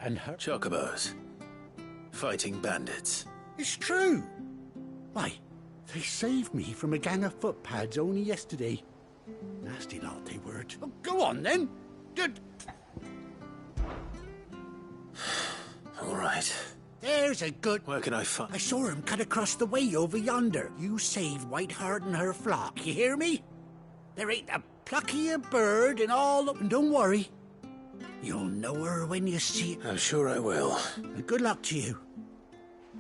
and her... Chocobos. Fighting bandits. It's true. Why, they saved me from a gang of footpads only yesterday. Nasty lot they were. Oh, go on then. All right. There's a good... Where can I find... I saw him cut across the way over yonder. You saved Whiteheart and her flock, you hear me? There ain't a pluckier bird in all... And don't worry. You'll know her when you see her. I'm sure I will. And good luck to you.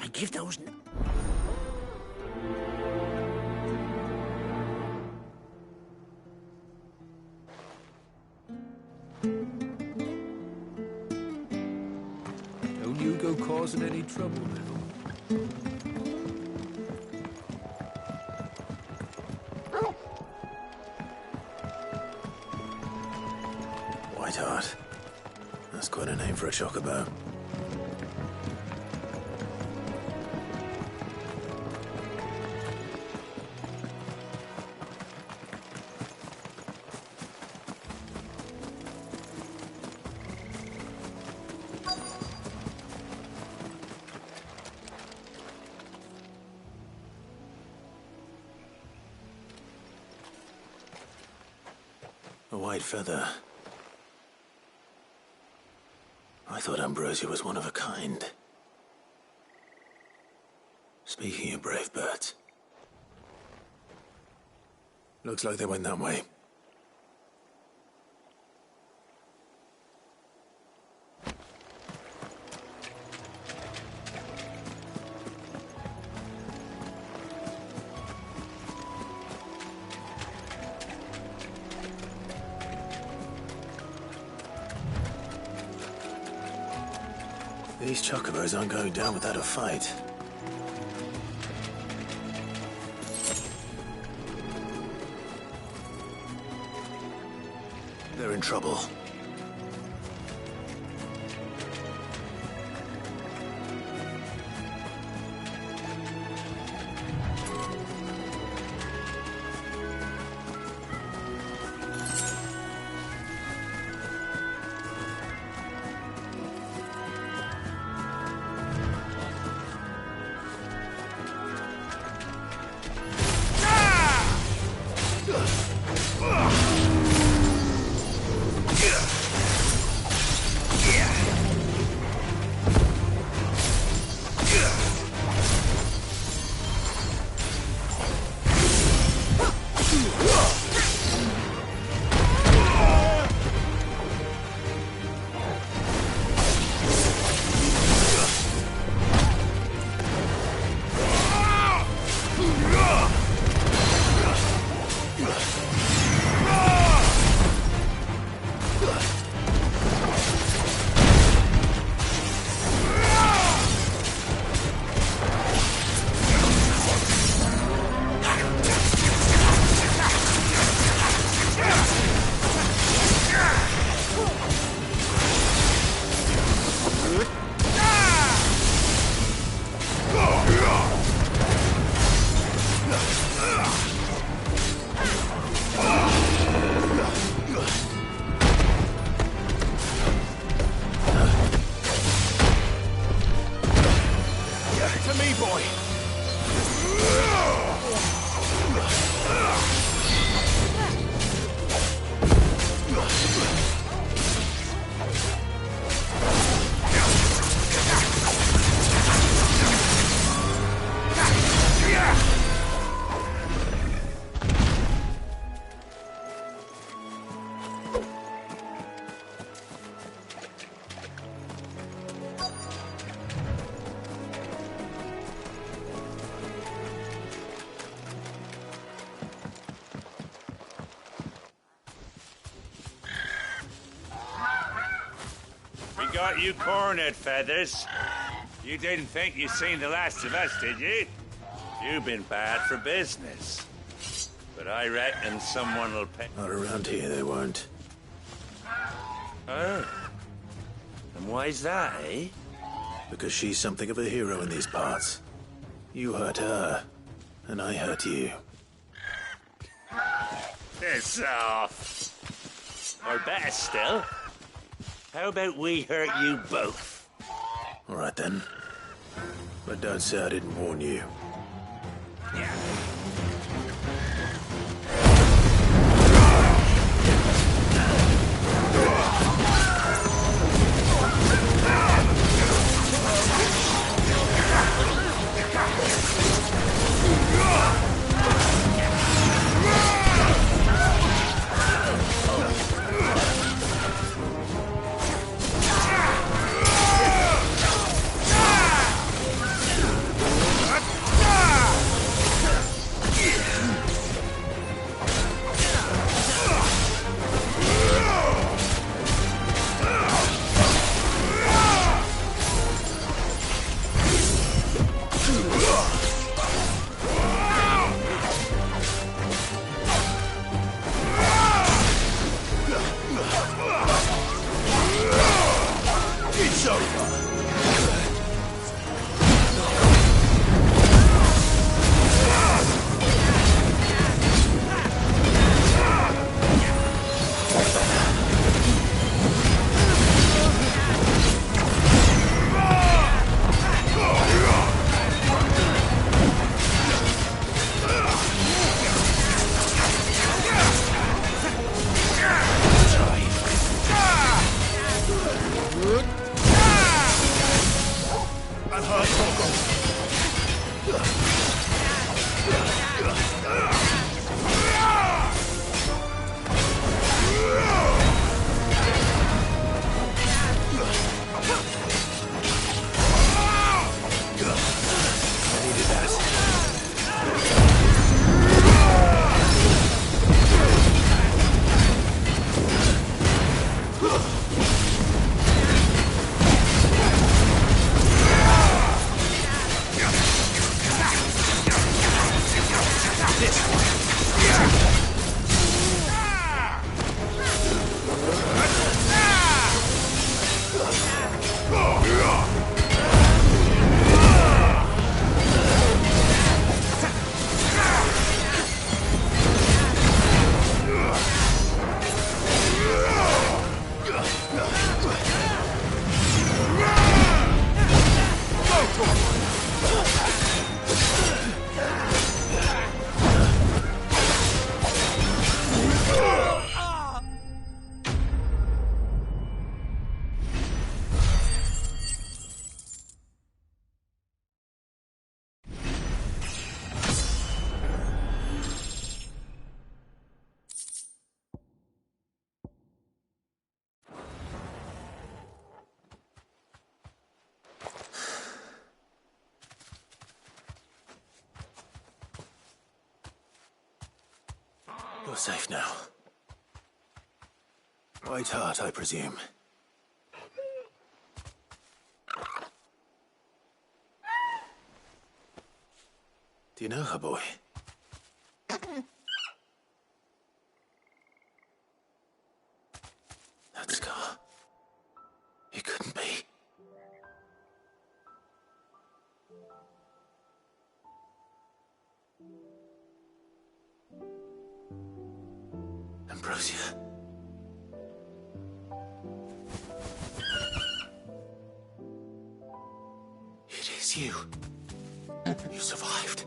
I give those... Don't you go causing any trouble, Neville. Whiteheart. That's quite a name for a chocobo. A white feather. I thought Ambrosia was one of a kind. Speaking of brave birds. Looks like they went that way. These chocobos aren't going down without a fight. They're in trouble. Got you cornered, Feathers. You didn't think you'd seen the last of us, did you? You've been bad for business. But I reckon someone will pay... Not around here, they won't. Oh. And why's that, eh? Because she's something of a hero in these parts. You hurt her, and I hurt you. Piss off. Or better still, How about we hurt you both? All right then. But don't say I didn't warn you. You're safe now. White Hart, I presume. Do you know her, boy? That scar. It couldn't be. Ambrosia. It is you. You survived.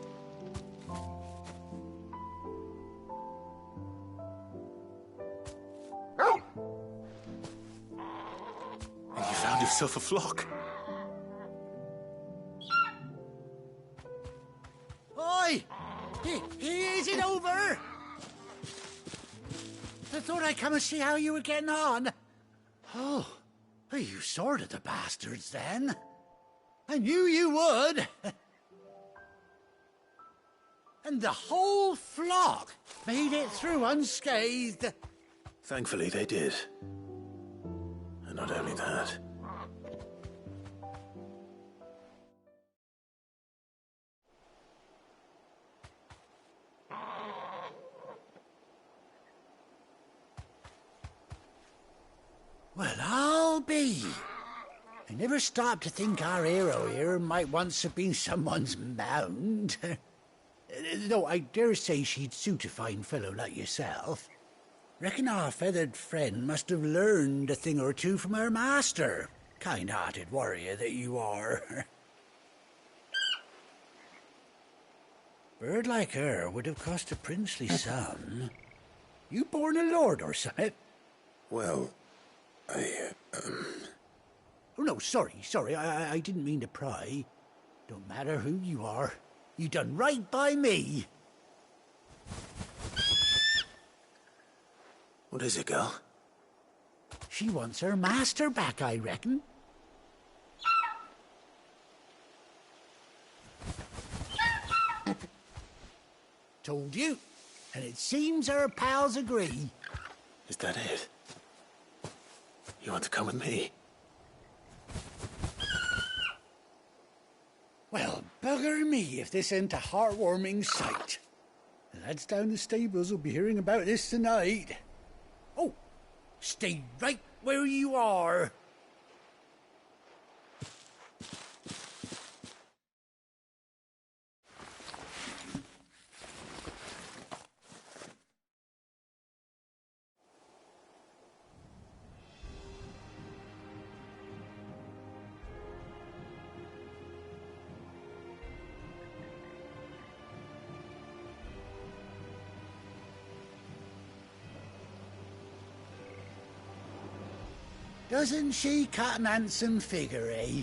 And you found yourself a flock. Oi! Is it over? I thought I'd come and see how you were getting on. Oh, you sorted the bastards then. I knew you would. And the whole flock made it through unscathed. Thankfully, they did. And not only that. Well, I'll be. I never stopped to think our hero here might once have been someone's mound. Though I dare say she'd suit a fine fellow like yourself. Reckon our feathered friend must have learned a thing or two from her master. Kind-hearted warrior that you are. Bird like her would have cost a princely sum. You born a lord or something? Well, Oh, no, sorry. I didn't mean to pry. Don't matter who you are. You done right by me. What is it, girl? She wants her master back, I reckon. Told you. And it seems her pals agree. Is that it? You want to come with me? Well, bugger me if this ain't a heartwarming sight. The lads down the stables will be hearing about this tonight. Oh, stay right where you are. Doesn't she cut an handsome figure, eh?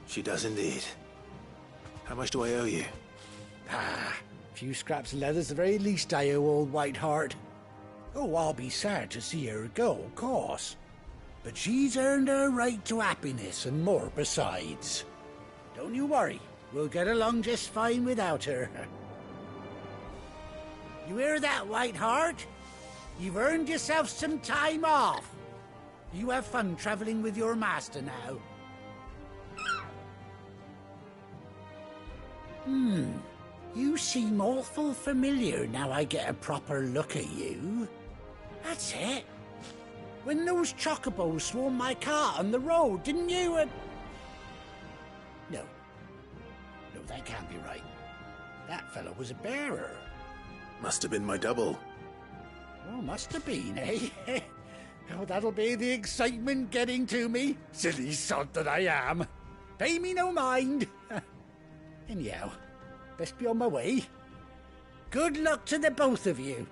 She does indeed. How much do I owe you? A few scraps of leather's the very least I owe old Whiteheart. Oh, I'll be sad to see her go, of course. But she's earned her right to happiness and more besides. Don't you worry, we'll get along just fine without her. You hear that, Whiteheart? You've earned yourself some time off. You have fun traveling with your master now. You seem awful familiar now I get a proper look at you. That's it. When those chocobos swarmed my cart on the road, didn't you? No, that can't be right. That fellow was a bearer. Must have been my double. Oh, must have been, eh? Oh, that'll be the excitement getting to me. Silly sod that I am. Pay me no mind. Anyhow, best be on my way. Good luck to the both of you.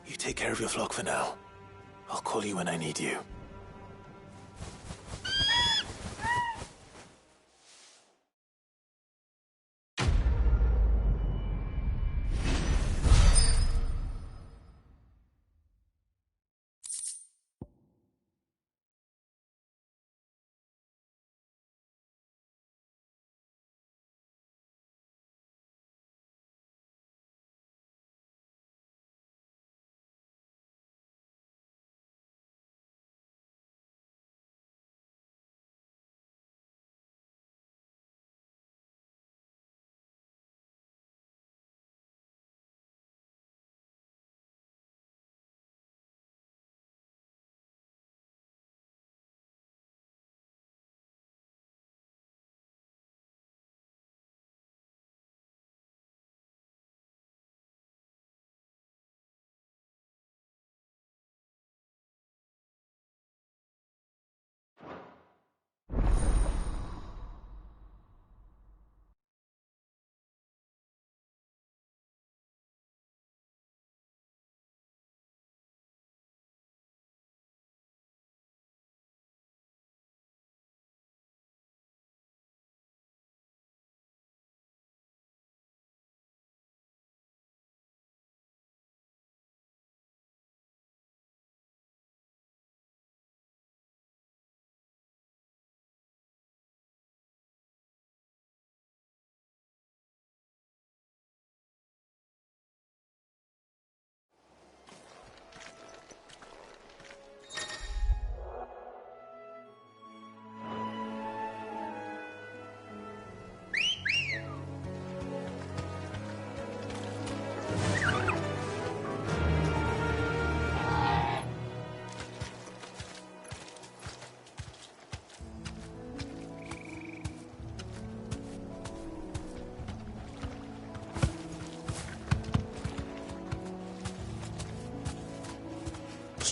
You take care of your flock for now. I'll call you when I need you.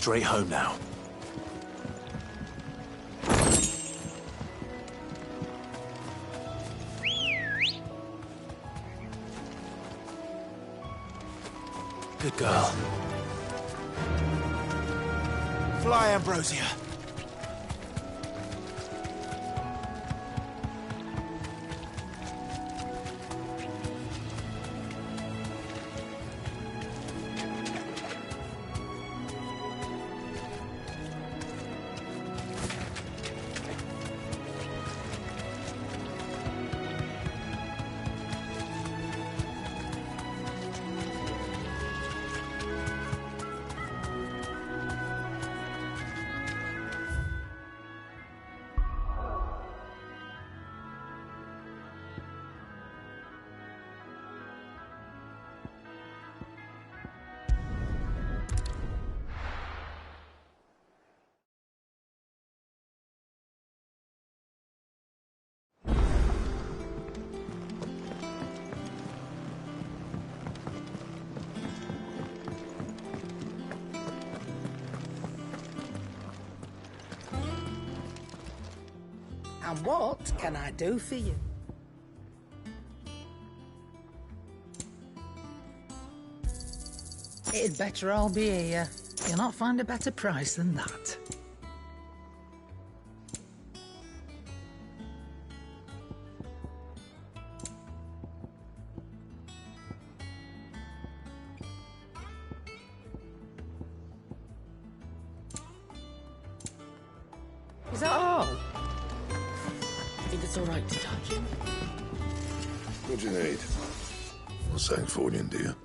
straight home now. Good girl. Fly, Ambrosia. And what can I do for you? It'd better all be here. You'll not find a better price than that. Is that all? I think it's all right to touch him. What do you need? Not saying for you, do you?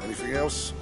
Anything else?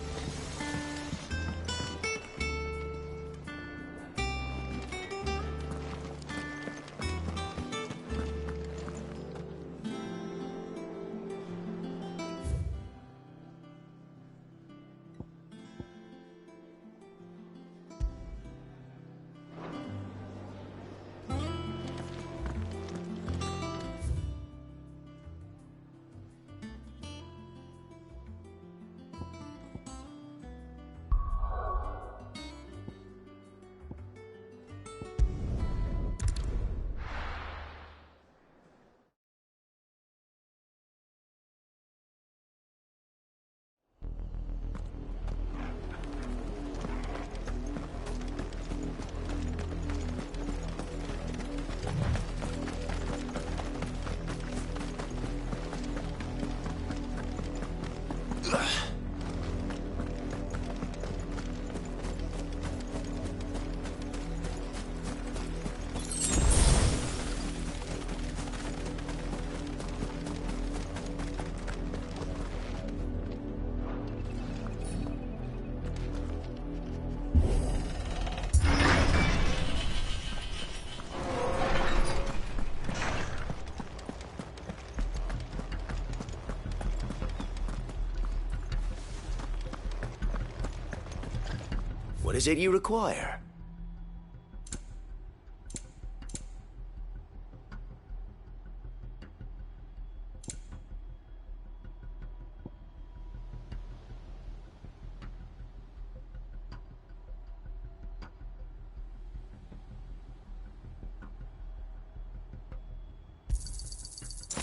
What is it you require?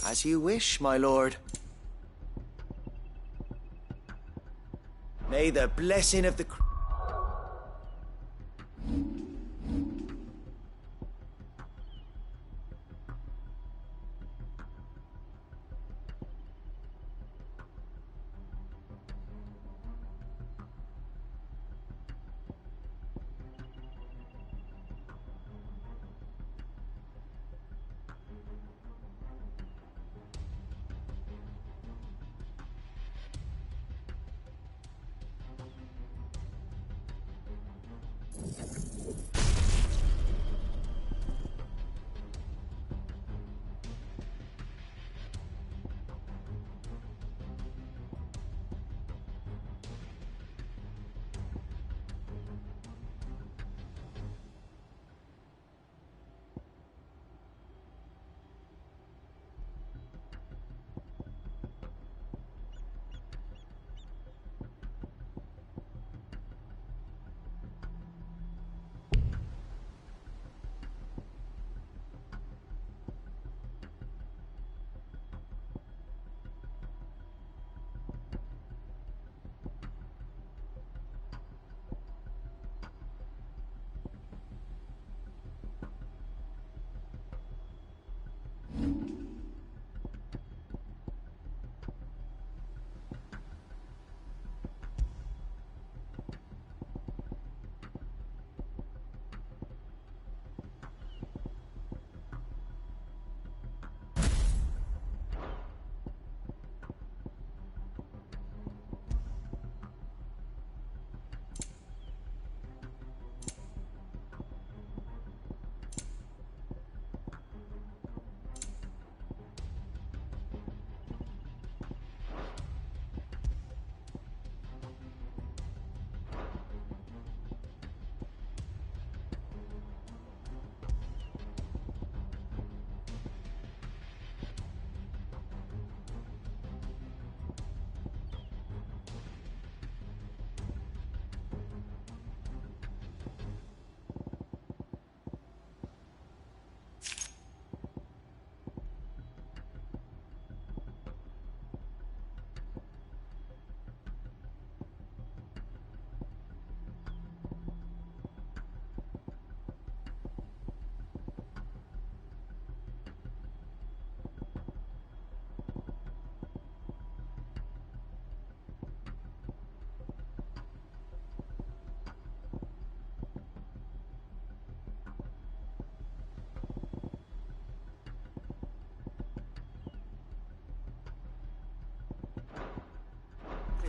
As you wish, my lord. May the blessing of the...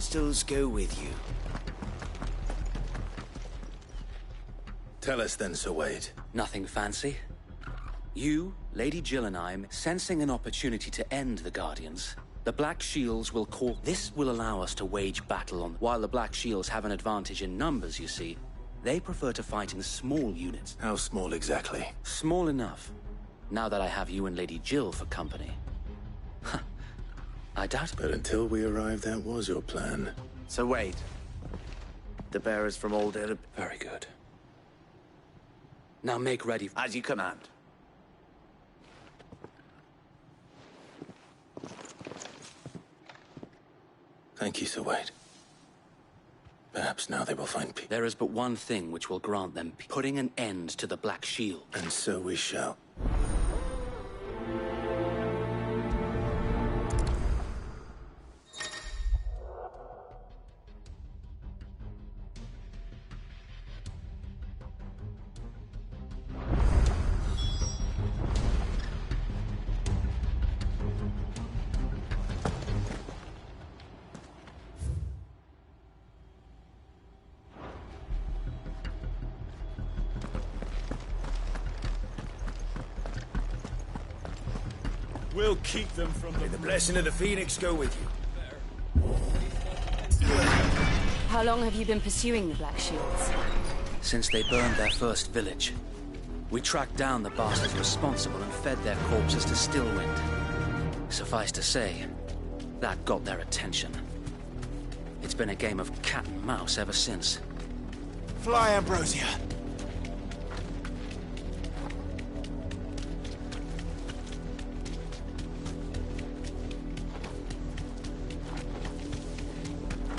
pistols go with you. Tell us then, Sir Wade. Nothing fancy. You, Lady Jill and I, sensing an opportunity to end the Guardians. The Black Shields will call... This will allow us to wage battle on... While the Black Shields have an advantage in numbers, you see, they prefer to fight in small units. How small exactly? Small enough. Now that I have you and Lady Jill for company. I doubt it. But until we arrived, that was your plan. So wait. The bearers from Old Ereb... Very good. Now make ready. As you command. Thank you, Sir Wade. Perhaps now they will find peace. There is but one thing which will grant them putting an end to the Black Shield. And so we shall. We'll keep them from May the blessing of the Phoenix go with you. How long have you been pursuing the Black Shields? Since they burned their first village. We tracked down the bastards responsible and fed their corpses to Stillwind. Suffice to say, that got their attention. It's been a game of cat and mouse ever since. Fly, Ambrosia.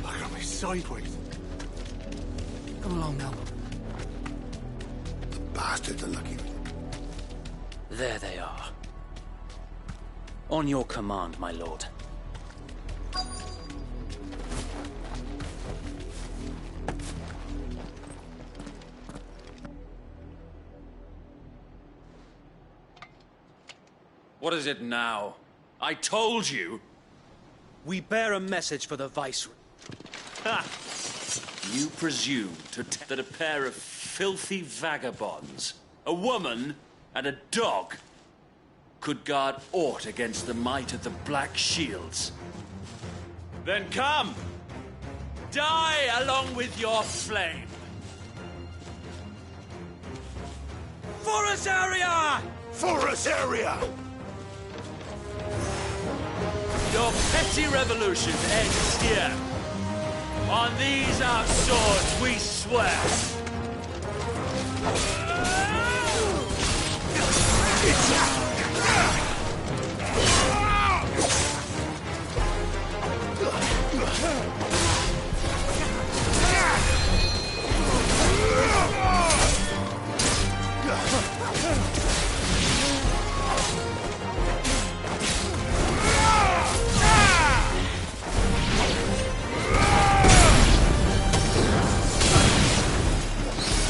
Look at me sideways. Come along now. The bastards are lucky. There they are. On your command, my lord. What is it now? I told you! We bear a message for the Viceroy. Ha! You presume that a pair of filthy vagabonds, a woman and a dog, could guard aught against the might of the Black Shields? Then come! Die along with your flame! For us, area! For us, area! Your petty revolution ends here. On these our swords we swear.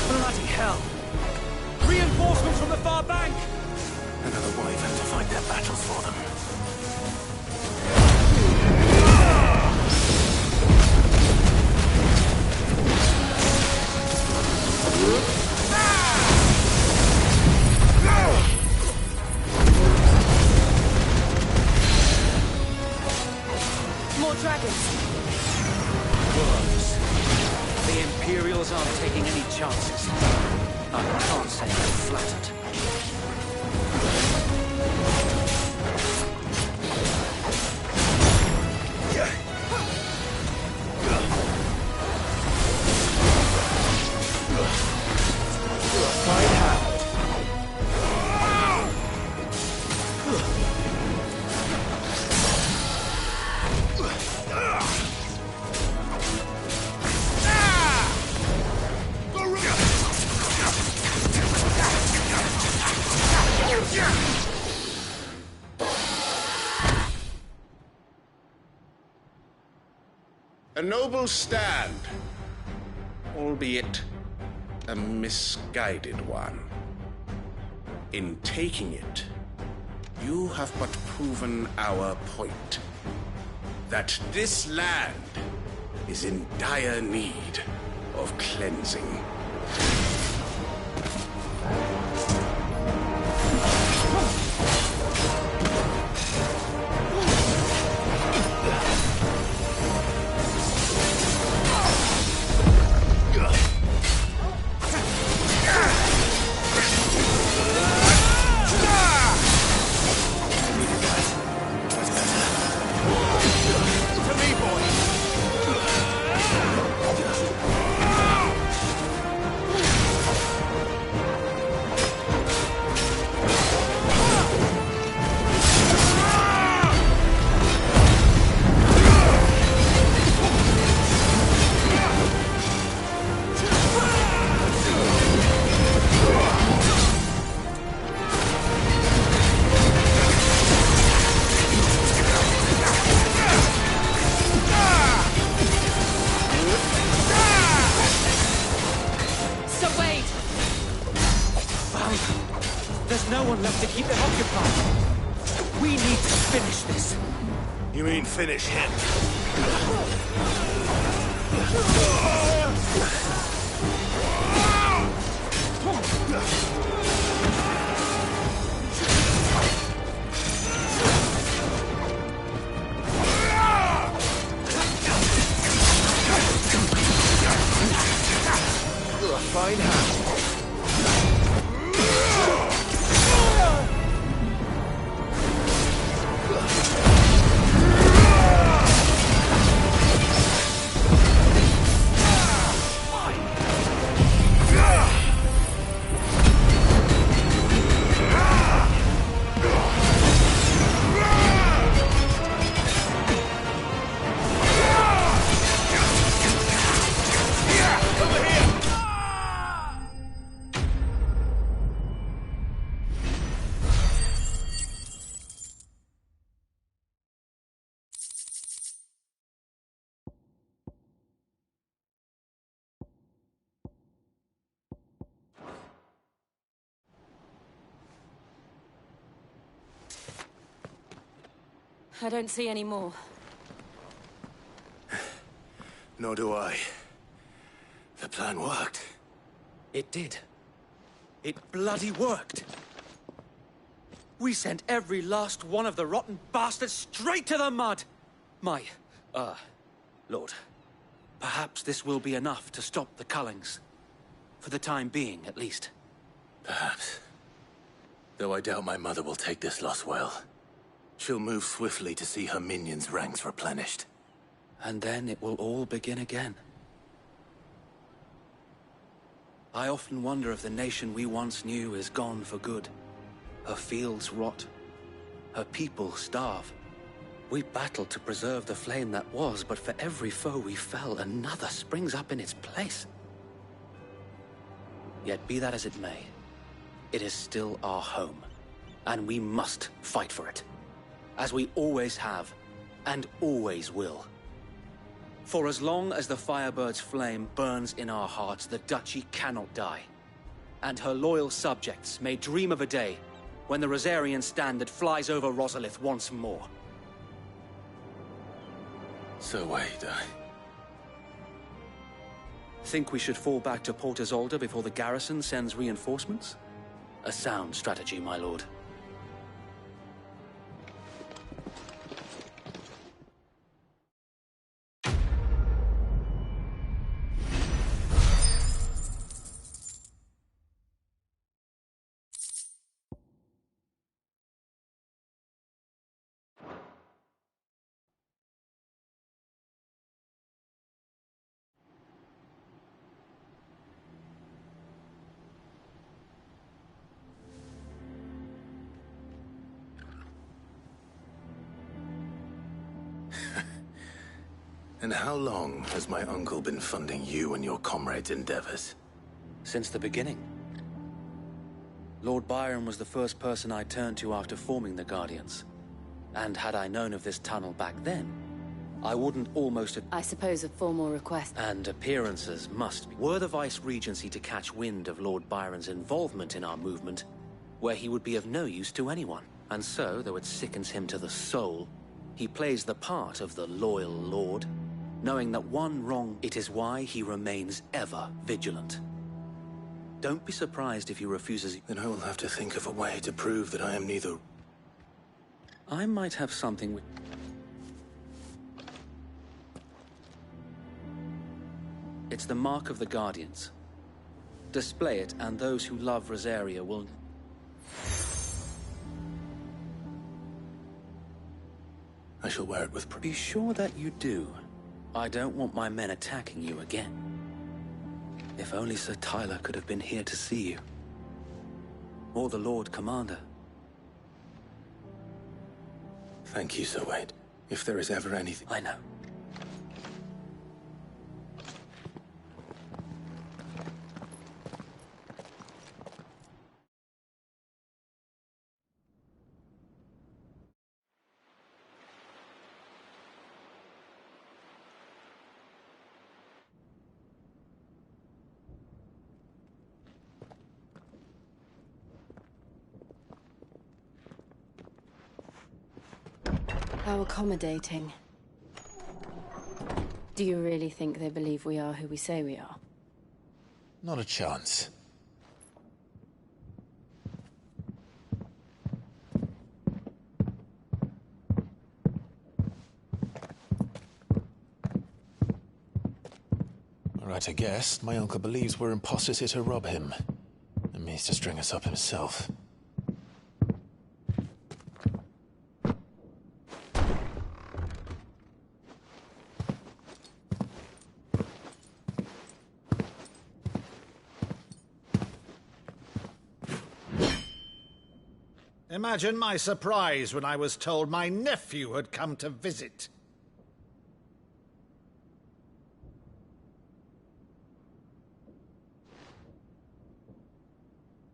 Bloody hell! Reinforcements from the far bank! Another wyvern to fight their battles for them. More dragons. Worms. The Imperials aren't taking any chances. I can't say I'm flattered. A noble stand, albeit a misguided one. In taking it, you have but proven our point. That this land is in dire need of cleansing. There's no one left to keep them occupied. We need to finish this. You mean finish him? Fine hand. I don't see any more. Nor do I. The plan worked. It did. It bloody worked. We sent every last one of the rotten bastards straight to the mud! Lord, perhaps this will be enough to stop the Cullings. For the time being, at least. Perhaps. Though I doubt my mother will take this loss well. She'll move swiftly to see her minions' ranks replenished. And then it will all begin again. I often wonder if the nation we once knew is gone for good. Her fields rot. Her people starve. We battled to preserve the flame that was, but for every foe we fell, another springs up in its place. Yet be that as it may, it is still our home, and we must fight for it. As we always have, and always will. For as long as the Firebird's flame burns in our hearts, the Duchy cannot die. And her loyal subjects may dream of a day when the Rosarian standard flies over Rosalith once more. So wait, Think we should fall back to Port Isolde before the garrison sends reinforcements? A sound strategy, my lord. And how long has my uncle been funding you and your comrades' endeavors? Since the beginning. Lord Byron was the first person I turned to after forming the Guardians. And had I known of this tunnel back then, I wouldn't almost have... I suppose a formal request. And appearances must be. Were the Vice-Regency to catch wind of Lord Byron's involvement in our movement, where he would be of no use to anyone. And so, though it sickens him to the soul, he plays the part of the loyal lord, knowing that one wrong, it is why he remains ever vigilant. Don't be surprised if he refuses. Then I will have to think of a way to prove that I am neither. I might have something with... It's the mark of the Guardians. Display it, and those who love Rosaria will... I shall wear it with... Be sure that you do. I don't want my men attacking you again. If only Sir Tyler could have been here to see you. Or the Lord Commander. Thank you, Sir Wade. If there is ever anything... I know. How accommodating. Do you really think they believe we are who we say we are? Not a chance. All right, I guess. My uncle believes we're imposters here to rob him. And means to string us up himself. Imagine my surprise when I was told my nephew had come to visit.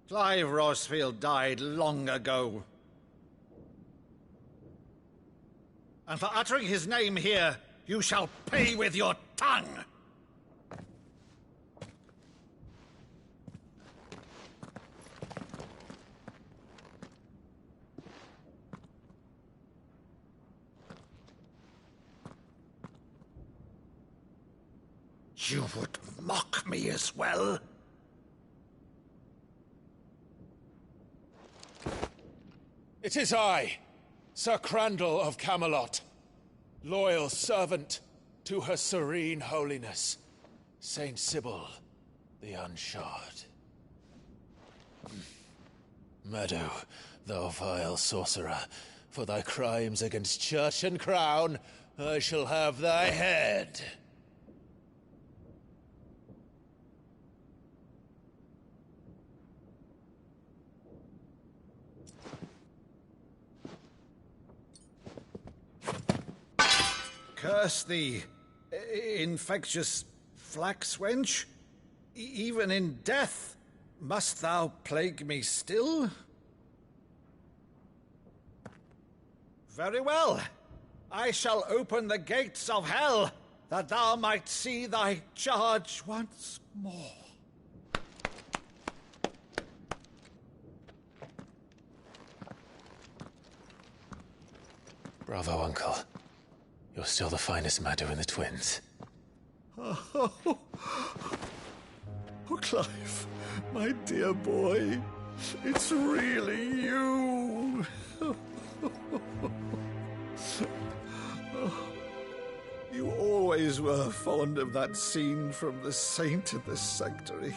Clive Rosfield died long ago. And for uttering his name here, you shall pay with your tongue! You would mock me as well? It is I, Sir Crandall of Camelot, loyal servant to Her Serene Holiness, Saint Sybil the Unshod. Meadow, thou vile sorcerer, for thy crimes against church and crown, I shall have thy head. Curse thee, infectious flax wench. Even in death, must thou plague me still? Very well. I shall open the gates of hell, that thou might see thy charge once more. Bravo, Uncle. You're still the finest Maddo in the twins. Oh, Clive, my dear boy, it's really you. You always were fond of that scene from The Saint in the Sanctuary.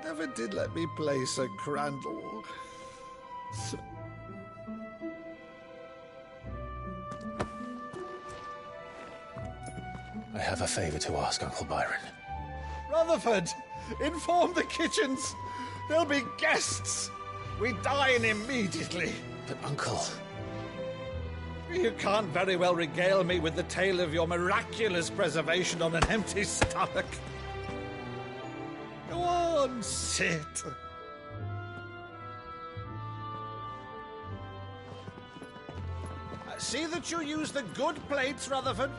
Never did let me play Sir Crandall. I have a favor to ask, Uncle Byron. Rutherford, inform the kitchens. There'll be guests. We dine immediately. But, Uncle... You can't very well regale me with the tale of your miraculous preservation on an empty stomach. Go on, sit. See that you use the good plates, Rutherford.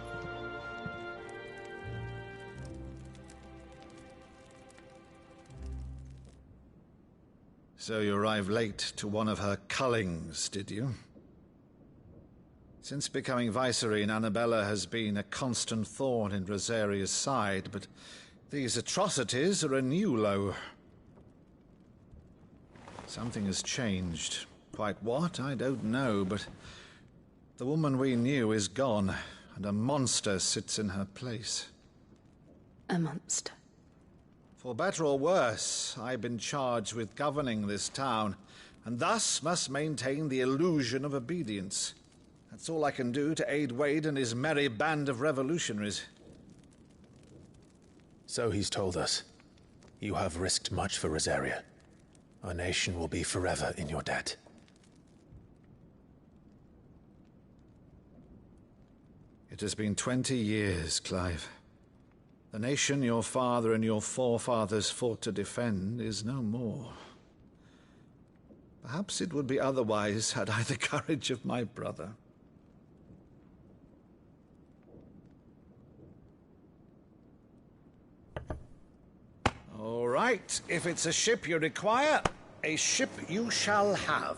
So you arrived late to one of her cullings, did you? Since becoming Vicereine, Annabella has been a constant thorn in Rosaria's side, but these atrocities are a new low. Something has changed. Quite what, I don't know, but the woman we knew is gone, and a monster sits in her place. A monster? For better or worse, I've been charged with governing this town, and thus must maintain the illusion of obedience. That's all I can do to aid Wade and his merry band of revolutionaries. So he's told us. You have risked much for Rosaria. Our nation will be forever in your debt. It has been 20 years, Clive. The nation your father and your forefathers fought to defend is no more. Perhaps it would be otherwise had I the courage of my brother. All right, if it's a ship you require, a ship you shall have.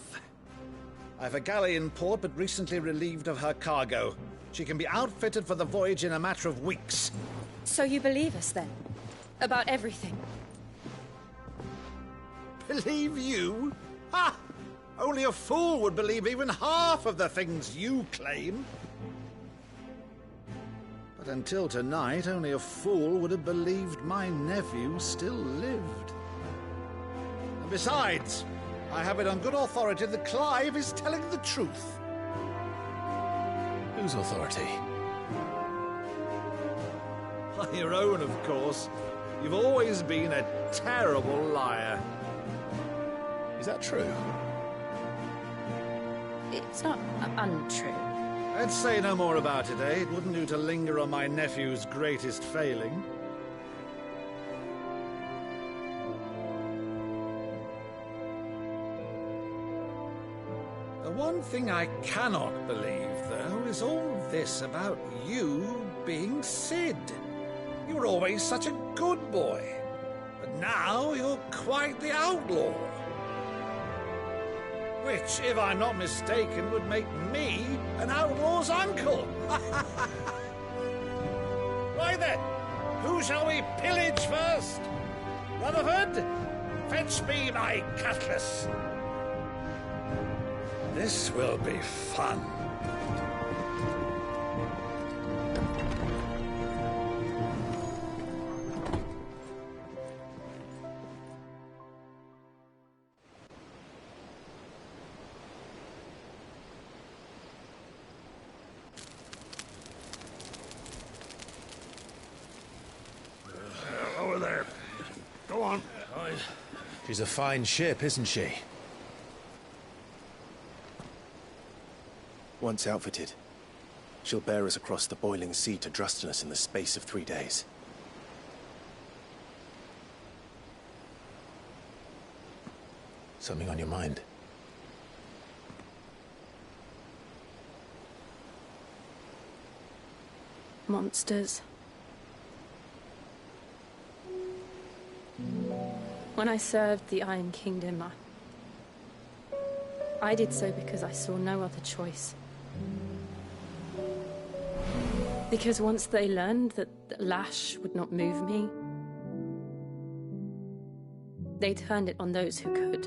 I've a galley in port, but recently relieved of her cargo. She can be outfitted for the voyage in a matter of weeks. So you believe us, then? About everything? Believe you? Ha! Only a fool would believe even half of the things you claim. But until tonight, only a fool would have believed my nephew still lived. And besides, I have it on good authority that Clive is telling the truth. Whose authority? Your own, of course. You've always been a terrible liar. Is that true? It's not untrue. Let's say no more about it, eh? It wouldn't do to linger on my nephew's greatest failing. The one thing I cannot believe, though, is all this about you being Sid. You were always such a good boy, but now you're quite the outlaw. Which, if I'm not mistaken, would make me an outlaw's uncle. Right then, who shall we pillage first? Rutherford, fetch me my cutlass. This will be fun. Over there. Go on. She's a fine ship, isn't she? Once outfitted, she'll bear us across the boiling sea to Drustinus in the space of 3 days. Something on your mind? Monsters. When I served the Iron Kingdom, I did so because I saw no other choice. Because once they learned that the lash would not move me, they turned it on those who could.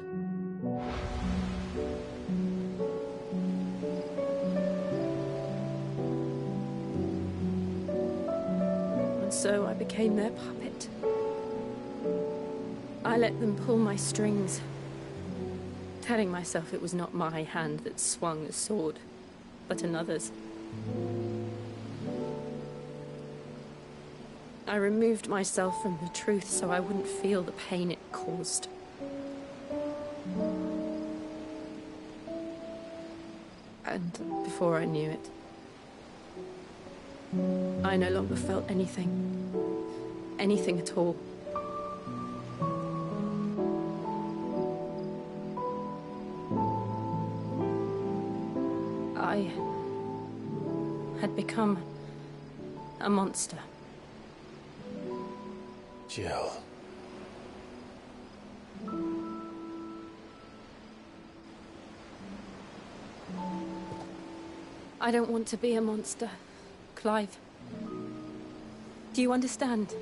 And so I became their puppet. I let them pull my strings, telling myself it was not my hand that swung the sword, but another's. I removed myself from the truth so I wouldn't feel the pain it caused. And before I knew it, I no longer felt anything. Anything at all. I had become a monster. Jill. I don't want to be a monster, Clive. Do you understand?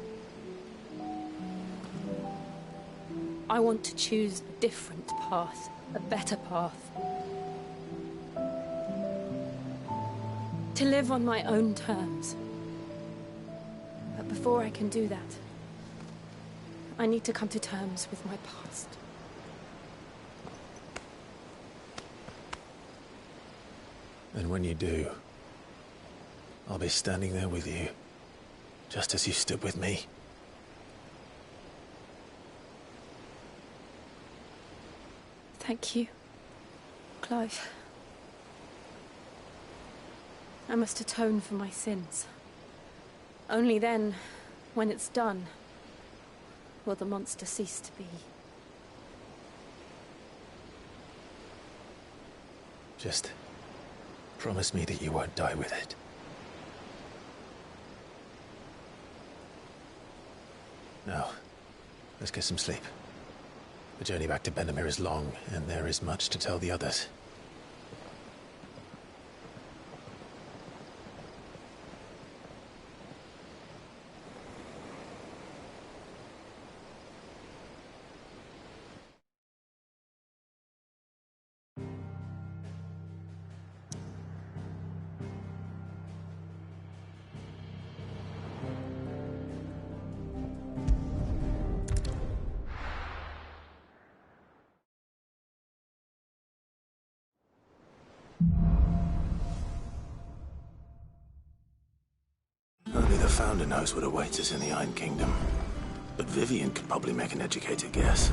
I want to choose a different path, a better path. To live on my own terms. But before I can do that, I need to come to terms with my past. And when you do, I'll be standing there with you, just as you stood with me. Thank you, Clive. I must atone for my sins. Only then, when it's done, will the monster cease to be. Just promise me that you won't die with it. Now, let's get some sleep. The journey back to Benamir is long, and there is much to tell the others. Only the Founder knows what awaits us in the Iron Kingdom. But Vivian could probably make an educated guess.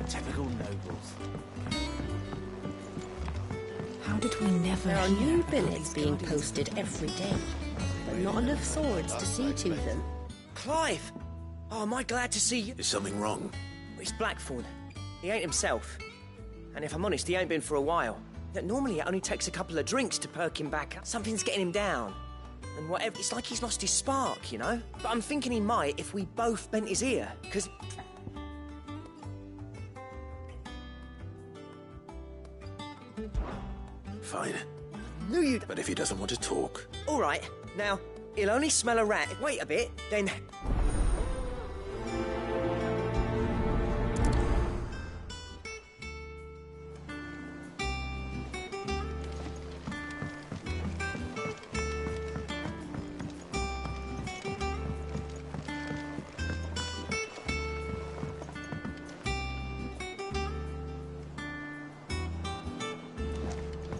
Typical nobles. How did we never There are hear new about billets these being guardians? posted every day, but not enough swords to see to them. Clive! Oh, am I glad to see you? Is something wrong? It's Blackthorn. He ain't himself. And if I'm honest, he ain't been for a while. Normally it only takes a couple of drinks to perk him back up. Something's getting him down. And whatever, it's like he's lost his spark, you know? But I'm thinking he might if we both bent his ear, because... Fine. Knew you'd... But if he doesn't want to talk... All right, now, he'll only smell a rat. Wait a bit, then...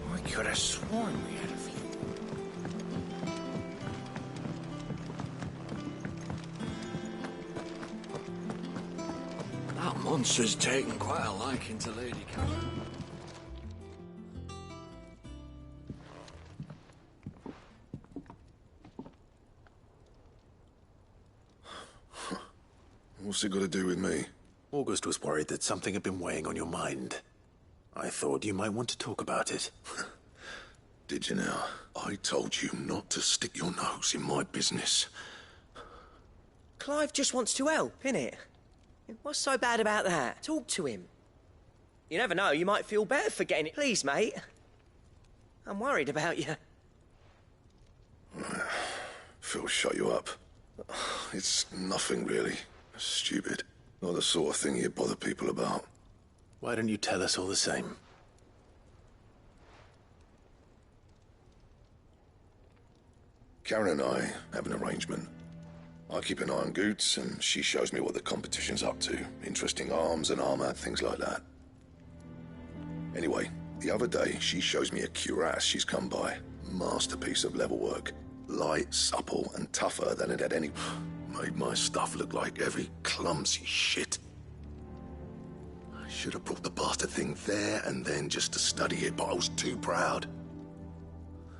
I could have sworn we had a few. That monster's taken quite a liking to Lady Catherine. What's it got to do with me? August was worried that something had been weighing on your mind. I thought you might want to talk about it. Did you now? I told you not to stick your nose in my business. Clive just wants to help, innit? What's so bad about that? Talk to him. You never know, you might feel better for getting it. Please, mate. I'm worried about you. Phil, shut you up. It's nothing really. Stupid. Not the sort of thing you bother people about. Why don't you tell us all the same? Karen and I have an arrangement. I keep an eye on Goots, and she shows me what the competition's up to. Interesting arms and armor, things like that. Anyway, the other day, she shows me a cuirass she's come by. Masterpiece of level work. Light, supple, and tougher than it had any... Made my stuff look like heavy, clumsy shit. I should have brought the bastard thing there and then just to study it, but I was too proud.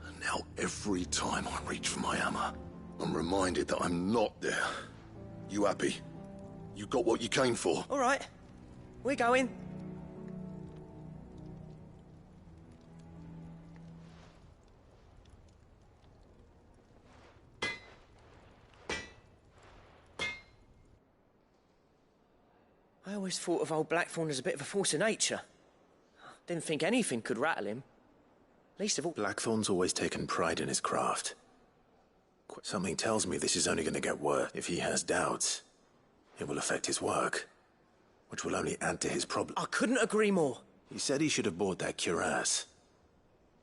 And now every time I reach for my hammer, I'm reminded that I'm not there. You happy? You got what you came for? All right. We're going. I always thought of old Blackthorn as a bit of a force of nature. Didn't think anything could rattle him. Least of all... Blackthorn's always taken pride in his craft. Something tells me this is only going to get worse. If he has doubts, it will affect his work, which will only add to his problem. I couldn't agree more. He said he should have bought that cuirass.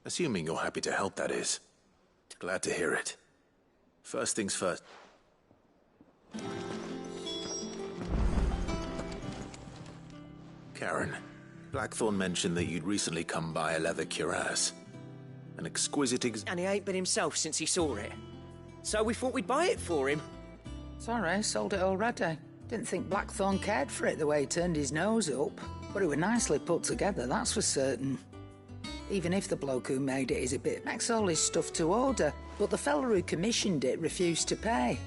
Assuming you're happy to help, that is. Glad to hear it. First things first. Karen, Blackthorn mentioned that you'd recently come by a leather cuirass. An exquisite And he ain't been himself since he saw it. So we thought we'd buy it for him. Sorry, sold it already. Didn't think Blackthorn cared for it the way he turned his nose up. But it was nicely put together, that's for certain. Even if the bloke who made it is a bit... Makes all his stuff to order. But the fella who commissioned it refused to pay.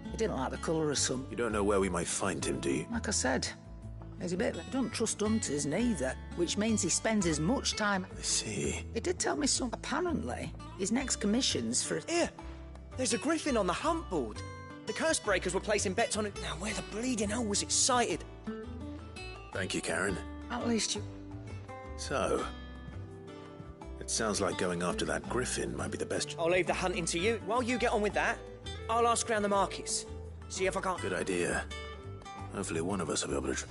He didn't like the colour of some. You don't know where we might find him, do you? Like I said, he's a bit... I don't trust hunters neither, which means he spends as much time... I see. He did tell me some... Apparently, his next commission's for... Here, there's a griffin on the hunt board. The curse breakers were placing bets on it. Now, where the bleeding hell was excited? Thank you, Karen. At least you... So... It sounds like going after that griffin might be the best... I'll leave the hunting to you. While you get on with that, I'll ask around the markets. See if I can't... Good idea. Hopefully one of us will be able to...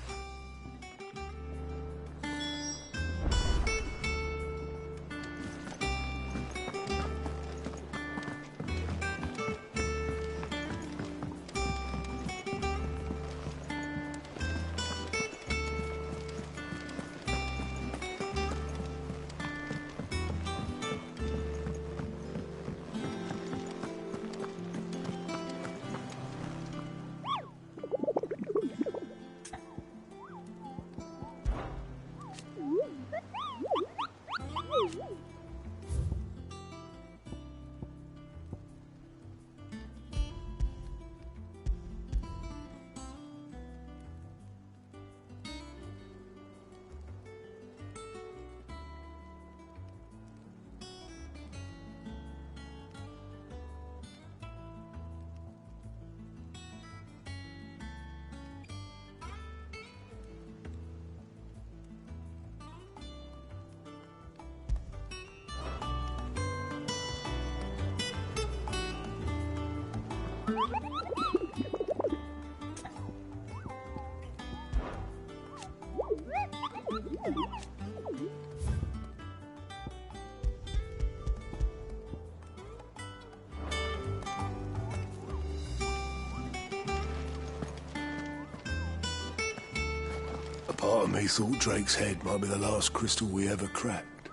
A part of me thought Drake's head might be the last crystal we ever cracked.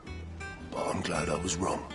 But I'm glad I was wrong.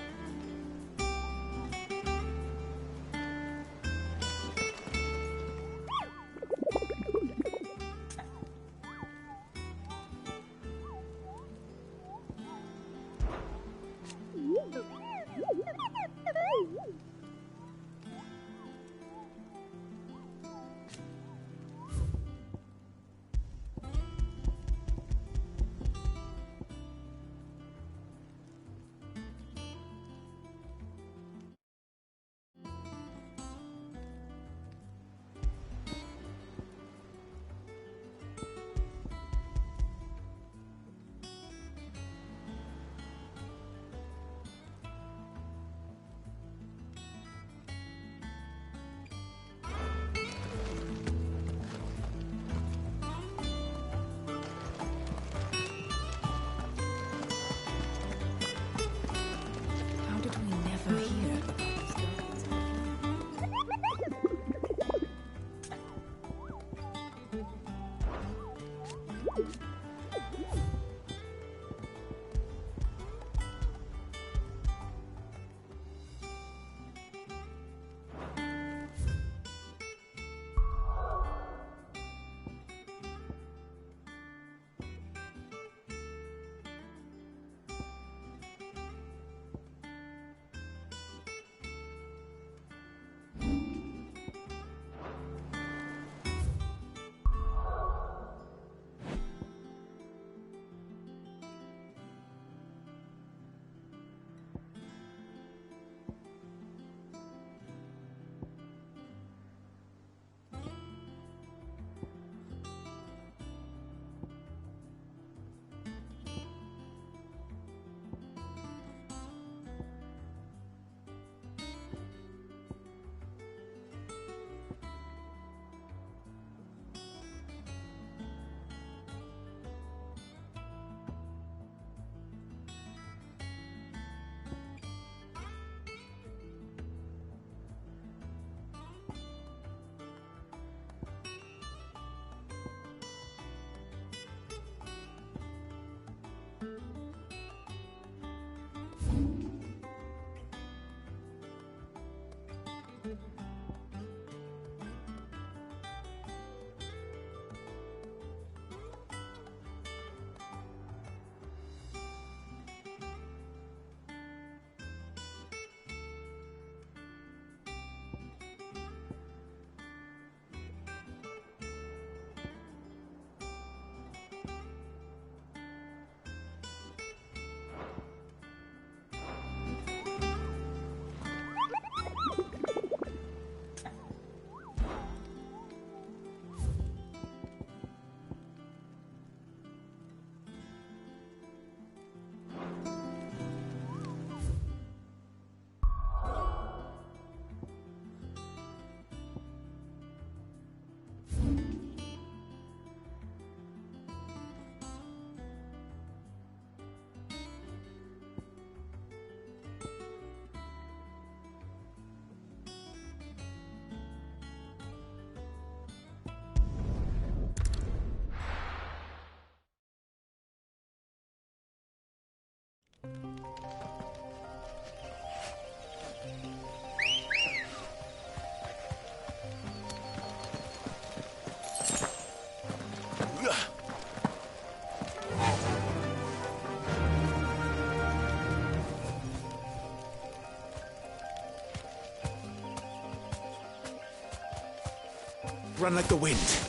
Run like the wind.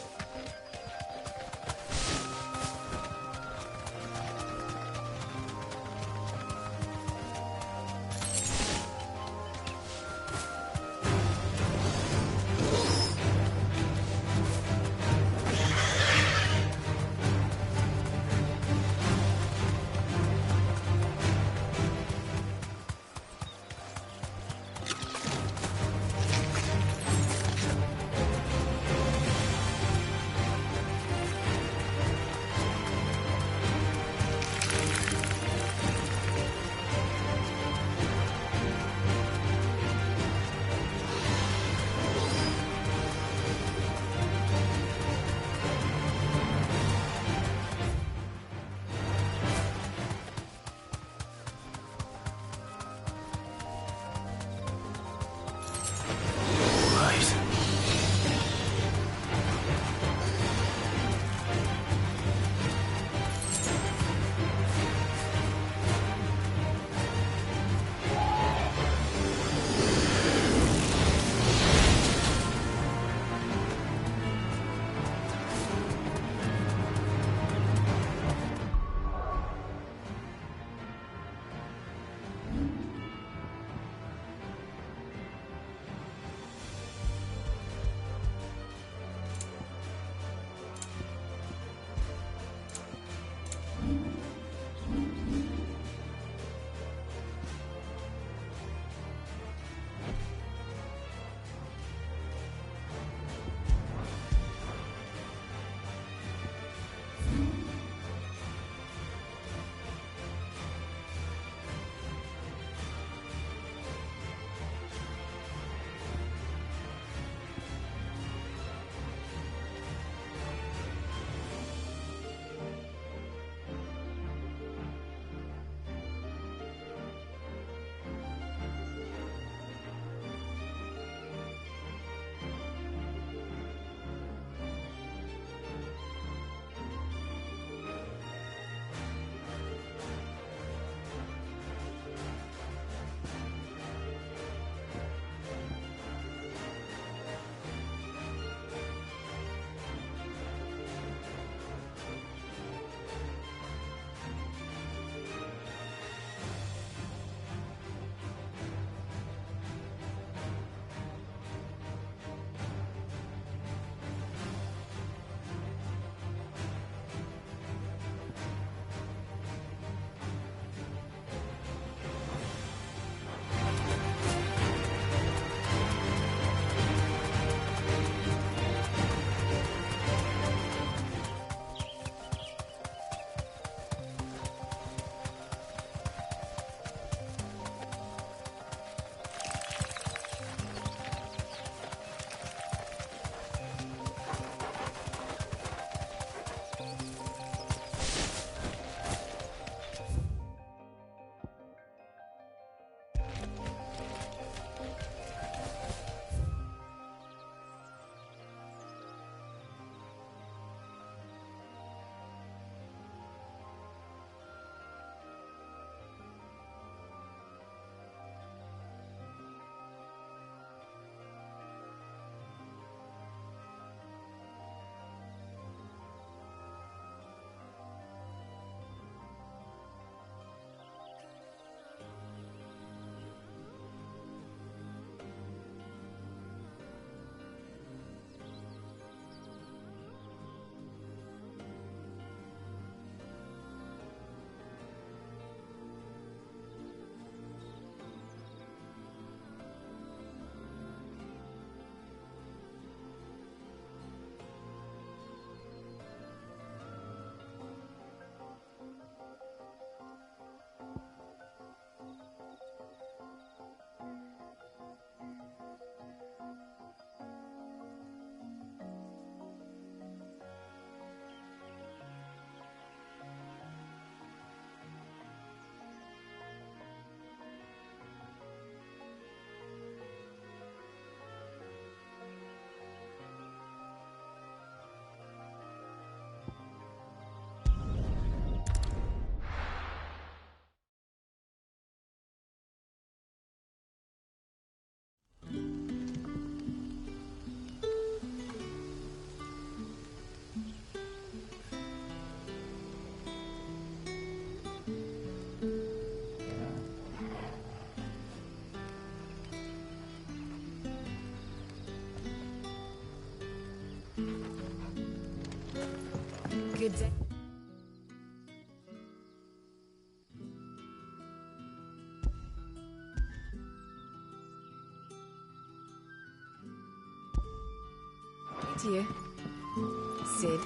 Dear. Sid.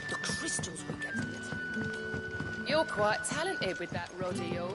The crystals we get from it. You're quite talented with that rod of yours.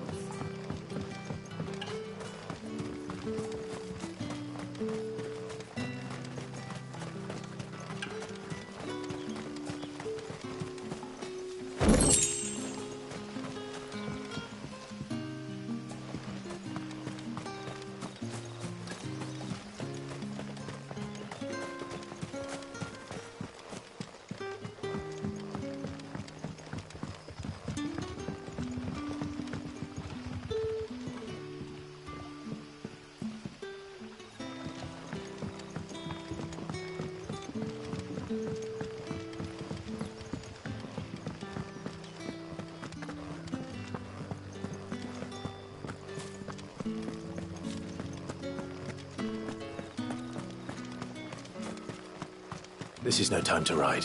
This is no time to ride.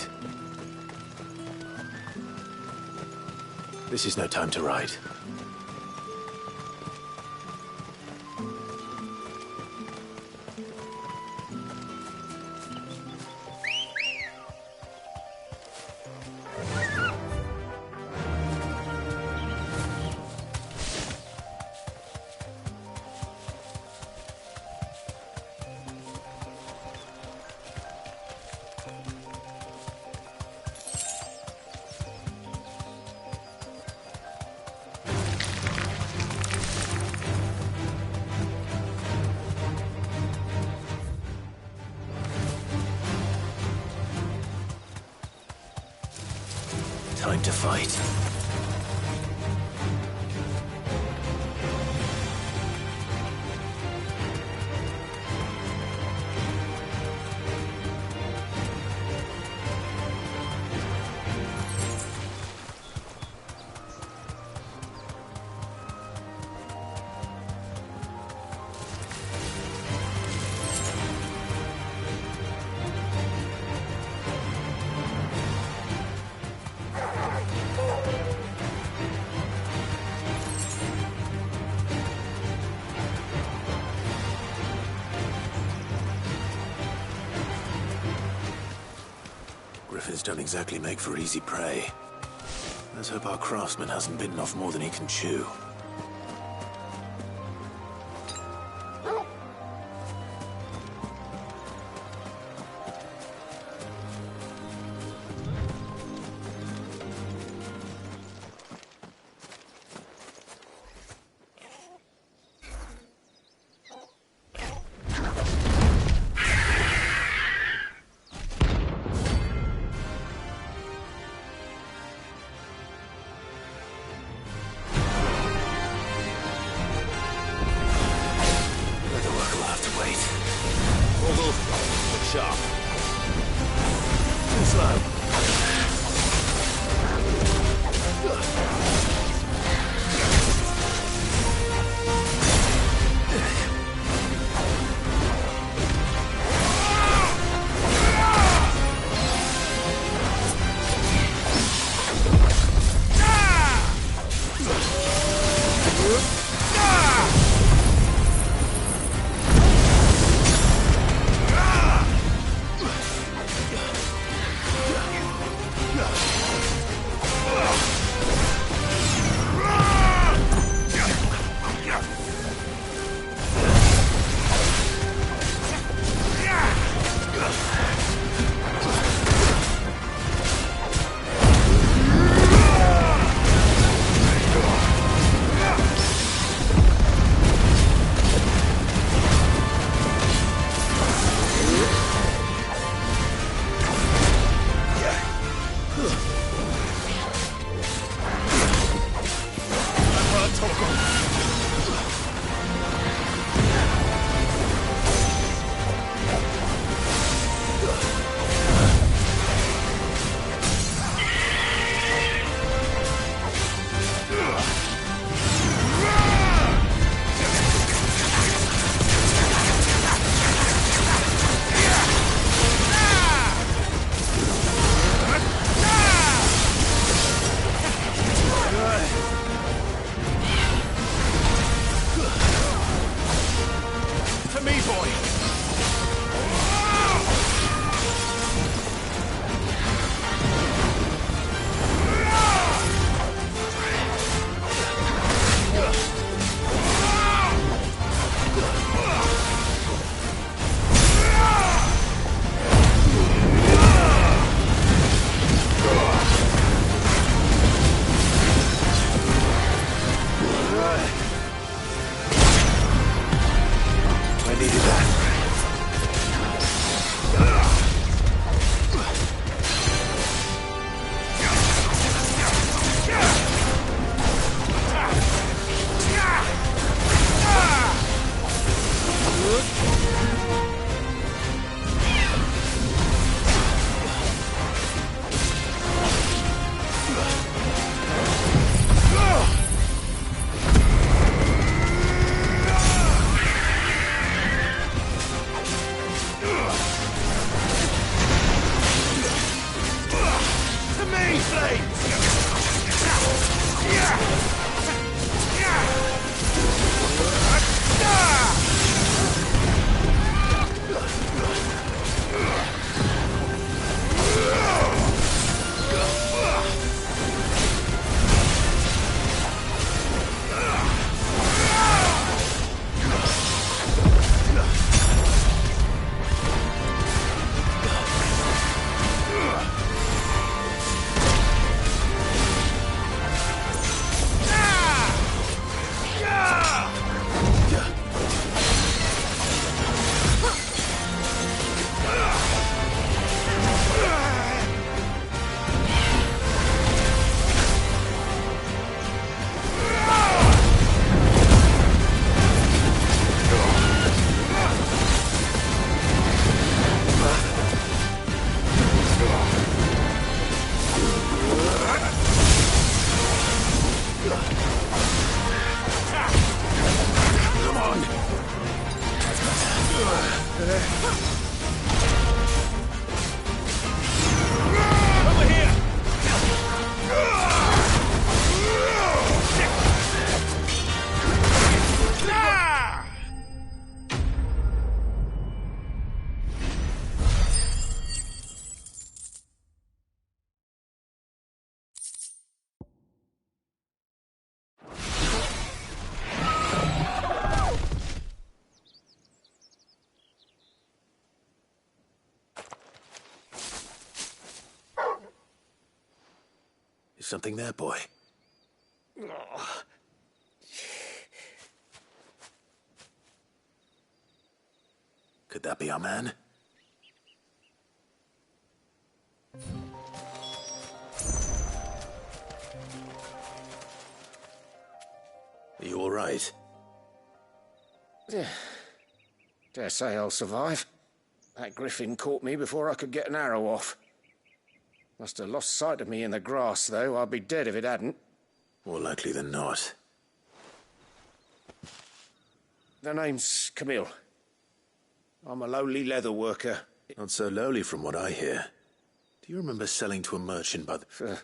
This is no time to ride. Time to fight. Griffins don't exactly make for easy prey. Let's hope our craftsman hasn't bitten off more than he can chew. Something there, boy. Could that be our man? Are you all right? Dare say I'll survive. That griffin caught me before I could get an arrow off. Must have lost sight of me in the grass, though. I'd be dead if it hadn't. More likely than not. The name's Camille. I'm a lowly leather worker. Not so lowly from what I hear. Do you remember selling to a merchant by the...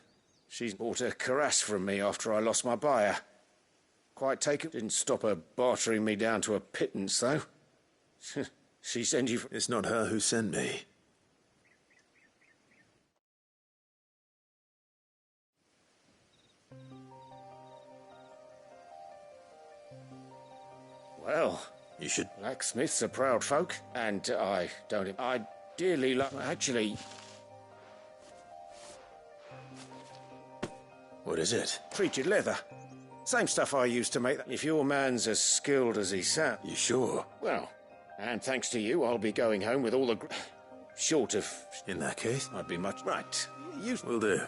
She bought a cuirass from me after I lost my buyer. Quite taken. Didn't stop her bartering me down to a pittance, though. She sent you... It's not her who sent me. Well... You should... Blacksmiths are proud folk, and I don't... I dearly love... Actually... What is it? Treated leather. Same stuff I used to make that. If your man's as skilled as he sounds... You sure? Well, and thanks to you, I'll be going home with all the... Short of... In that case? I'd be much... Right. Will do.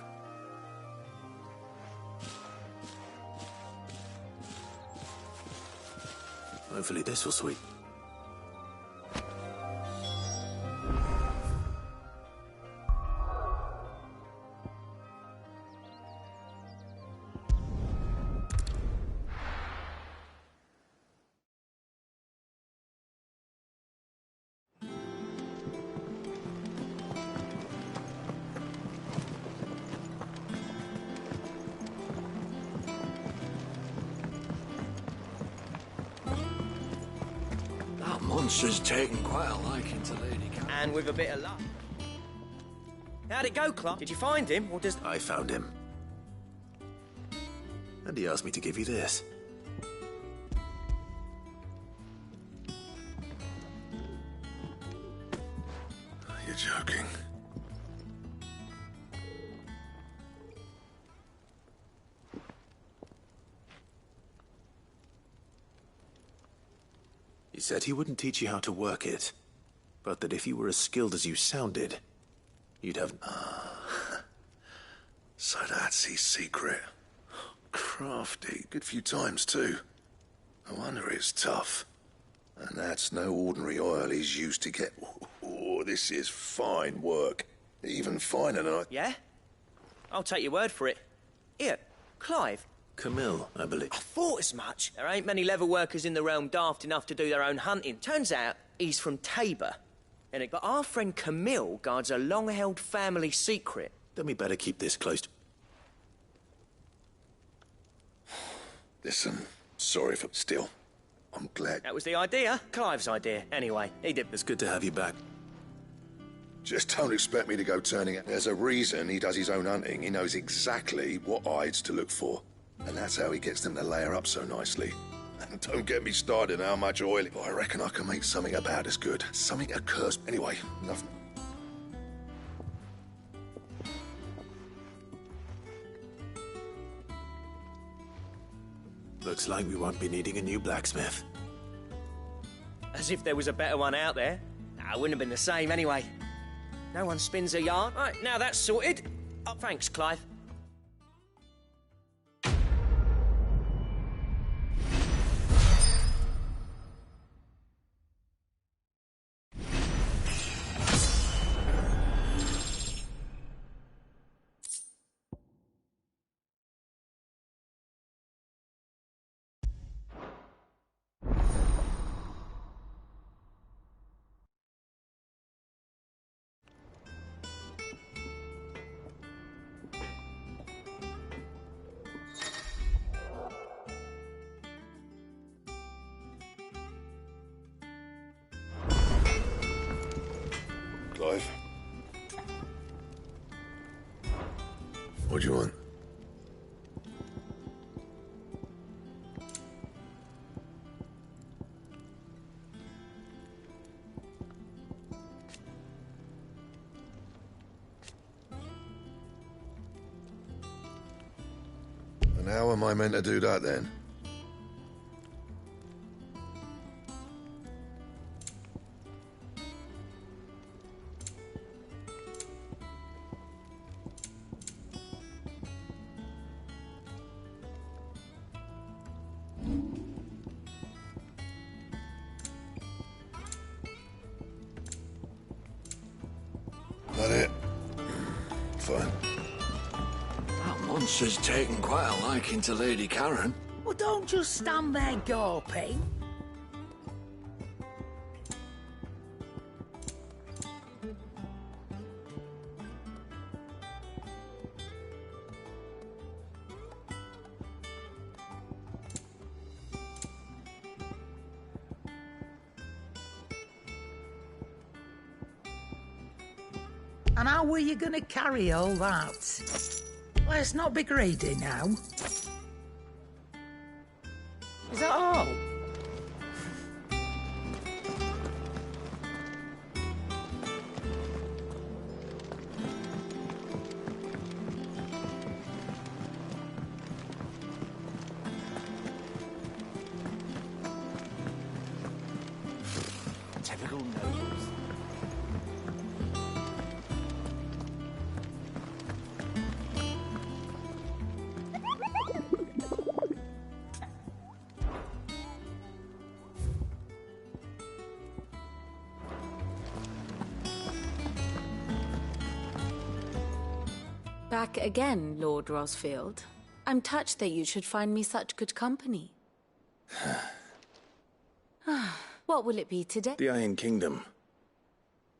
Hopefully this will sweet. Monster's taken quite a liking to Lady Cat. And with a bit of luck. How'd it go, Clark? Did you find him, or does... I found him. And he asked me to give you this. You're joking. He said he wouldn't teach you how to work it, but that if you were as skilled as you sounded, you'd have... So that's his secret. Crafty. Good few times, too. No wonder it's tough. And that's no ordinary oil he's used to get... Oh, this is fine work. Even finer than I... Yeah? I'll take your word for it. Here, Clive. Camille, I believe. I thought as much. There ain't many leather workers in the realm daft enough to do their own hunting. Turns out he's from Tabor. But our friend Camille guards a long-held family secret. Then we better keep this close to... Listen, sorry for... Still, I'm glad... That was the idea. Clive's idea. Anyway, he did... It's good to have you back. Just don't expect me to go turning it. There's a reason he does his own hunting. He knows exactly what hides to look for. And that's how he gets them to layer up so nicely. And don't get me started on how much oil... But I reckon I can make something about as good. Something accursed... Anyway, nothing... Looks like we won't be needing a new blacksmith. As if there was a better one out there. Nah, it wouldn't have been the same anyway. No one spins a yarn. Right, now that's sorted. Oh, thanks, Clive. Clive? What do you want? And how am I meant to do that then? That it? Fine. That monster's taken quite a liking to Lady Karen. Well, don't just stand there gawping. And how were you going to carry all that? Let's not be greedy now. Is that all? Typical nobles. Back again, Lord Rosfield. I'm touched that you should find me such good company. What will it be today? The Iron Kingdom.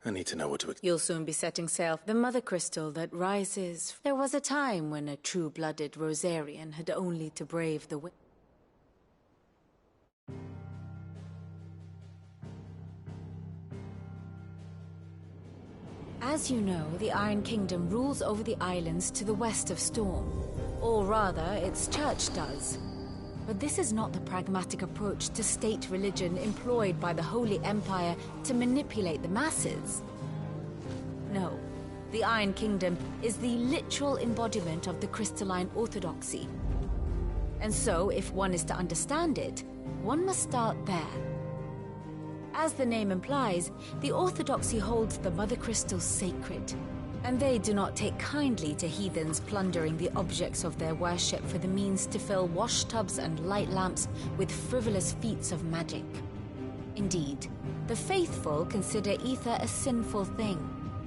I need to know what to expect. You'll soon be setting sail. The mother crystal that rises. There was a time when a true-blooded Rosarian had only to brave the wind. As you know, the Iron Kingdom rules over the islands to the west of Storm. Or rather, its church does. But this is not the pragmatic approach to state religion employed by the Holy Empire to manipulate the masses. No, the Iron Kingdom is the literal embodiment of the crystalline orthodoxy. And so, if one is to understand it, one must start there. As the name implies, the orthodoxy holds the Mother Crystal sacred, and they do not take kindly to heathens plundering the objects of their worship for the means to fill washtubs and light lamps with frivolous feats of magic. Indeed, the faithful consider ether a sinful thing,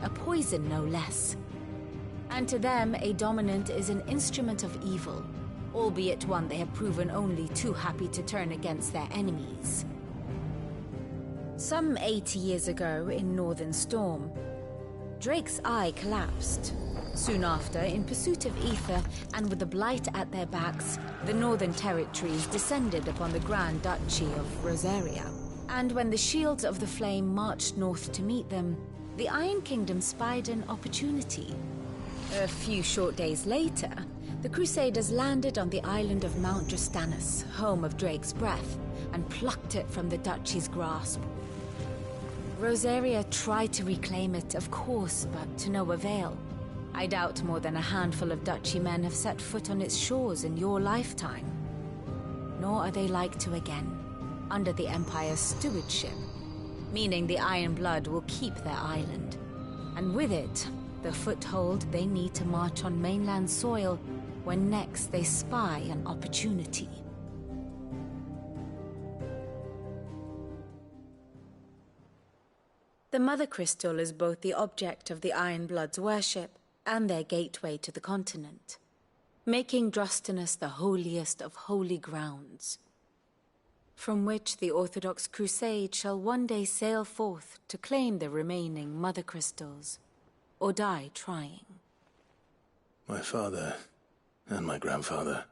a poison no less. And to them, a dominant is an instrument of evil, albeit one they have proven only too happy to turn against their enemies. Some 80 years ago, in Northern Storm, Drake's eye collapsed. Soon after, in pursuit of ether, and with the Blight at their backs, the Northern Territories descended upon the Grand Duchy of Rosaria. And when the Shields of the Flame marched north to meet them, the Iron Kingdom spied an opportunity. A few short days later, the Crusaders landed on the island of Mount Drastanus, home of Drake's breath, and plucked it from the Duchy's grasp. Rosaria tried to reclaim it, of course, but to no avail. I doubt more than a handful of Duchy men have set foot on its shores in your lifetime. Nor are they like to again, under the Empire's stewardship, meaning the Iron Blood will keep their island, and with it, the foothold they need to march on mainland soil when next they spy an opportunity. The Mother Crystal is both the object of the Iron Blood's worship and their gateway to the continent, making Drastanus the holiest of holy grounds, from which the Orthodox Crusade shall one day sail forth to claim the remaining Mother Crystals, or die trying. My father and my grandfather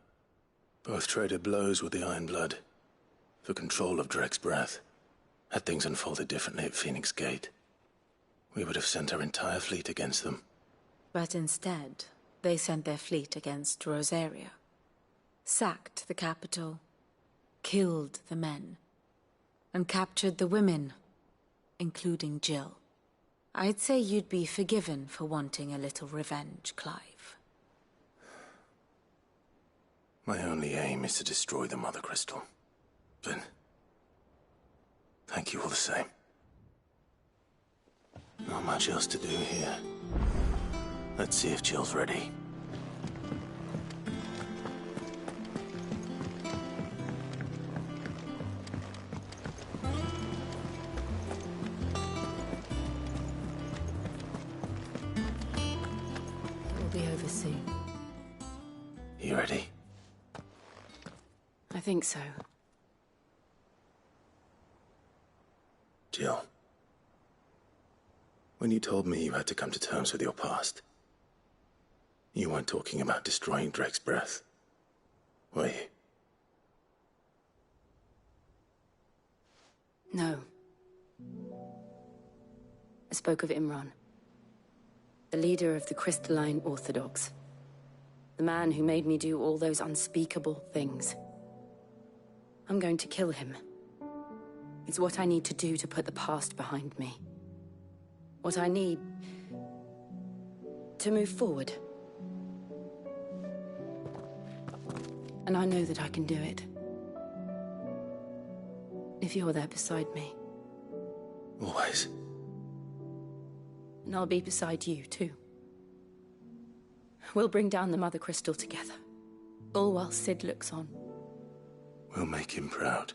both traded blows with the Iron Blood for control of Drake's breath. Had things unfolded differently at Phoenix Gate, we would have sent our entire fleet against them. But instead, they sent their fleet against Rosaria, sacked the capital, killed the men, and captured the women, including Jill. I'd say you'd be forgiven for wanting a little revenge, Clive. My only aim is to destroy the Mother Crystal. But thank you all the same. Not much else to do here. Let's see if Jill's ready. It will be over soon. You ready? I think so. Jill. When you told me you had to come to terms with your past, you weren't talking about destroying Drake's breath, were you? No. I spoke of Imran, the leader of the Crystalline Orthodox. The man who made me do all those unspeakable things. I'm going to kill him. It's what I need to do to put the past behind me. What I need to move forward. And I know that I can do it. If you're there beside me. Always. And I'll be beside you, too. We'll bring down the Mother Crystal together. All while Sid looks on. We'll make him proud.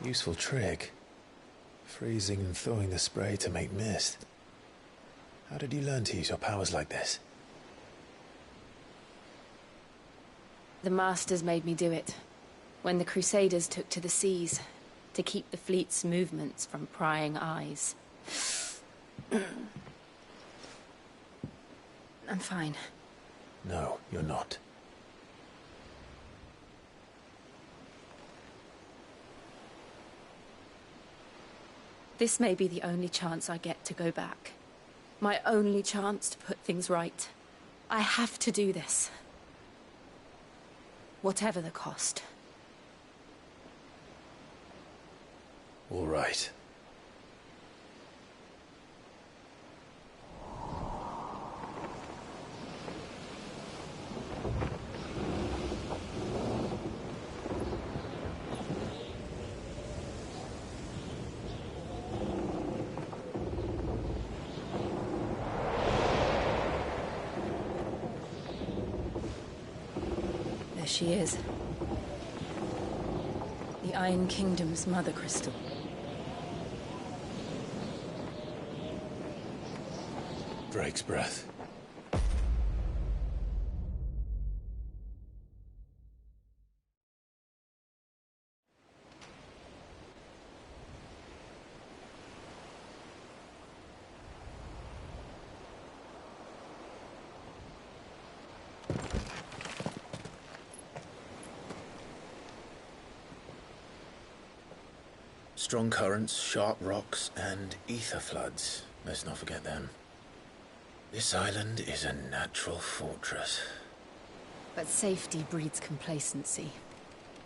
Useful trick. Freezing and thawing the spray to make mist. How did you learn to use your powers like this? The Masters made me do it. When the Crusaders took to the seas, to keep the fleet's movements from prying eyes. I'm fine. No, you're not. This may be the only chance I get to go back. My only chance to put things right. I have to do this. Whatever the cost. All right. She is. The Iron Kingdom's Mother Crystal. Drake's breath. Strong currents, sharp rocks, and ether floods. Let's not forget them. This island is a natural fortress. But safety breeds complacency.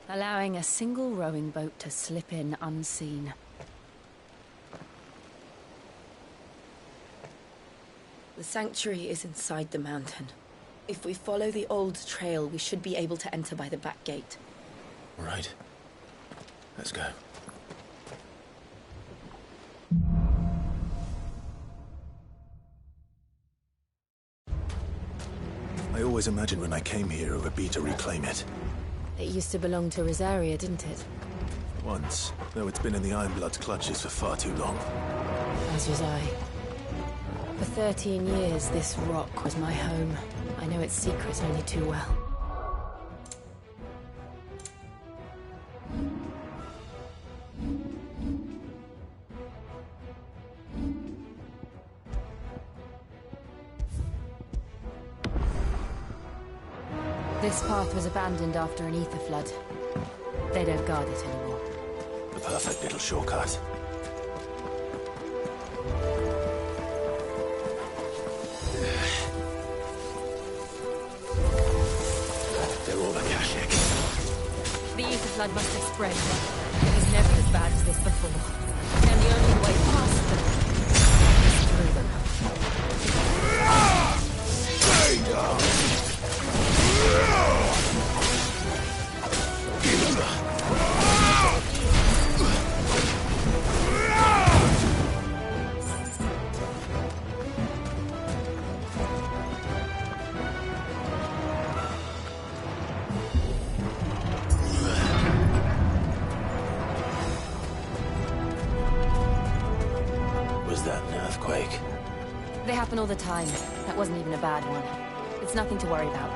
Allowing a single rowing boat to slip in unseen. The sanctuary is inside the mountain. If we follow the old trail, we should be able to enter by the back gate. Right. Let's go. I always imagined when I came here it would be to reclaim it. It used to belong to Rosaria, didn't it? Once, though it's been in the Ironblood's clutches for far too long. As was I. For 13 years, this rock was my home, I know its secrets only too well. This path was abandoned after an ether flood. They don't guard it anymore. The perfect little shortcut. They're all Akashic. The ether flood must have spread. It was never as bad as this before. And the only way past them is through them. Was that an earthquake? They happen all the time. That wasn't even a bad one. It's nothing to worry about.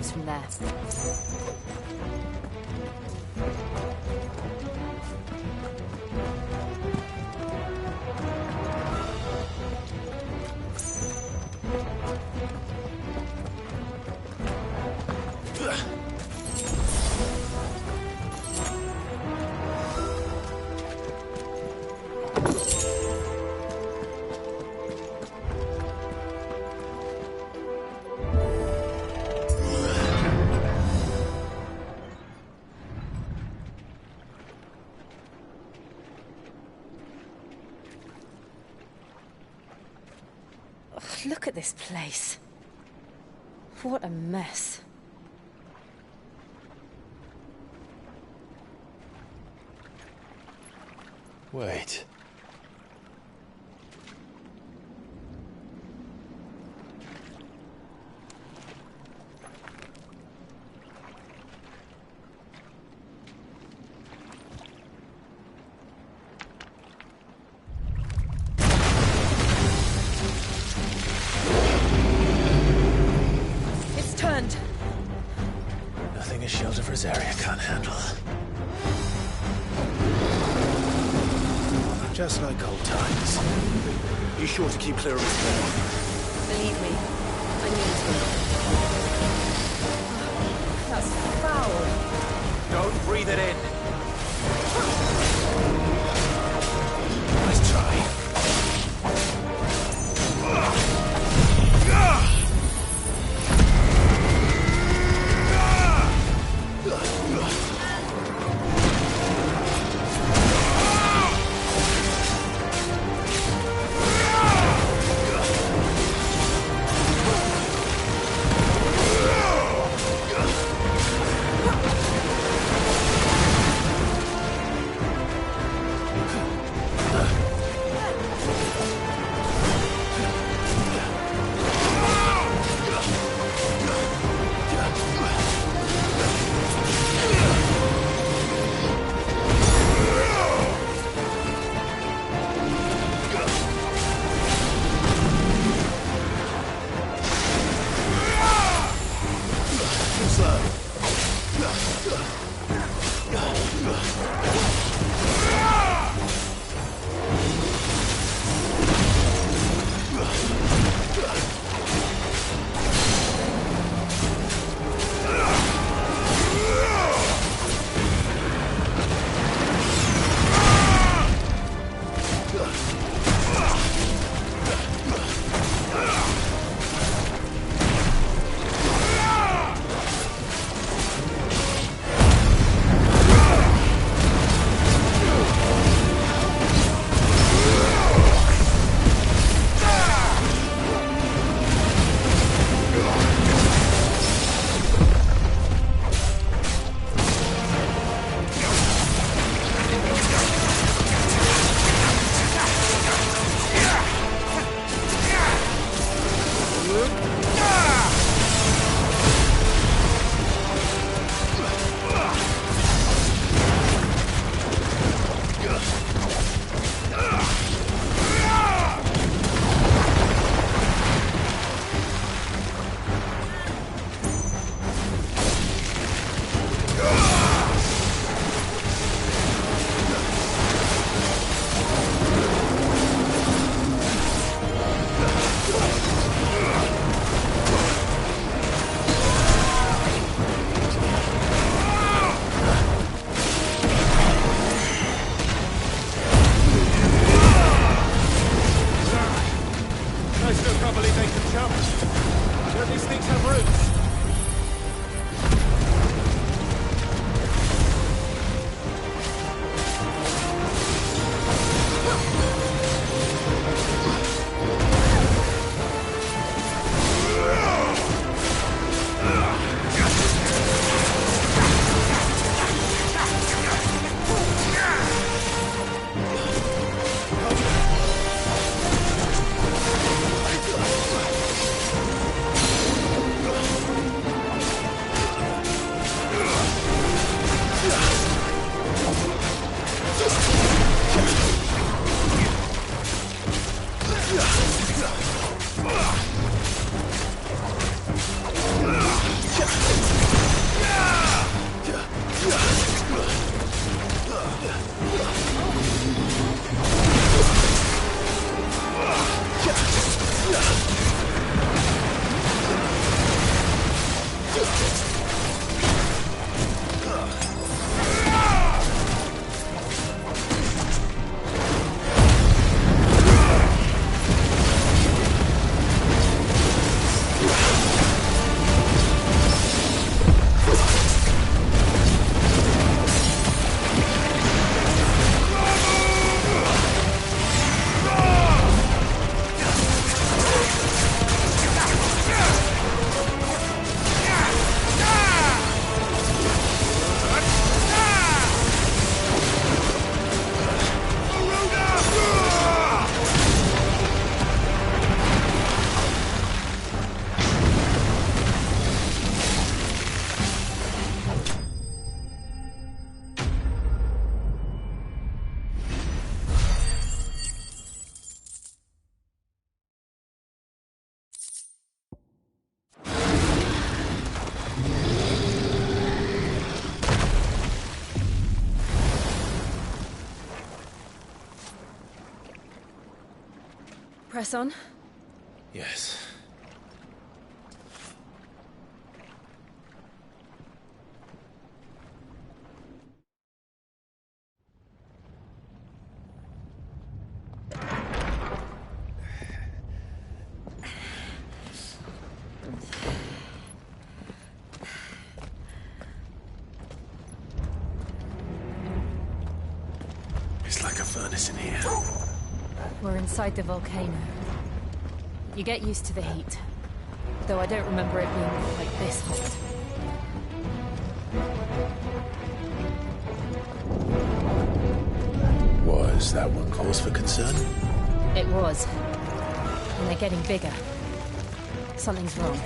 From there. Look at this place. What a mess. Wait. this area can't handle. Just like old times. You sure to keep clear of this wall? Believe me, I mean to. That's foul. Don't breathe it in. Nice try. Press on. Yes. It's like a furnace in here. We're inside the volcano. You get used to the heat. Though I don't remember it being like this hot. Was that one cause for concern? It was. And they're getting bigger. Something's wrong.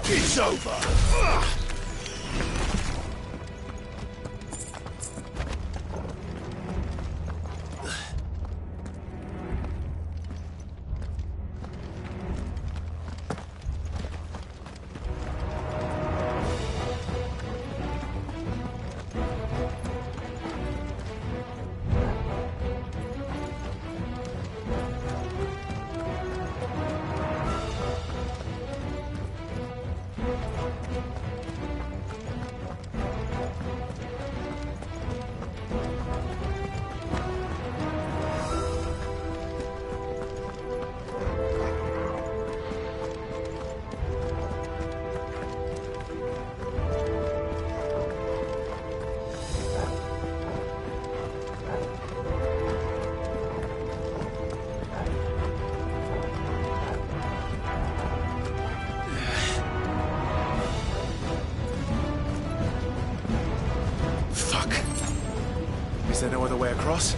It's over. across.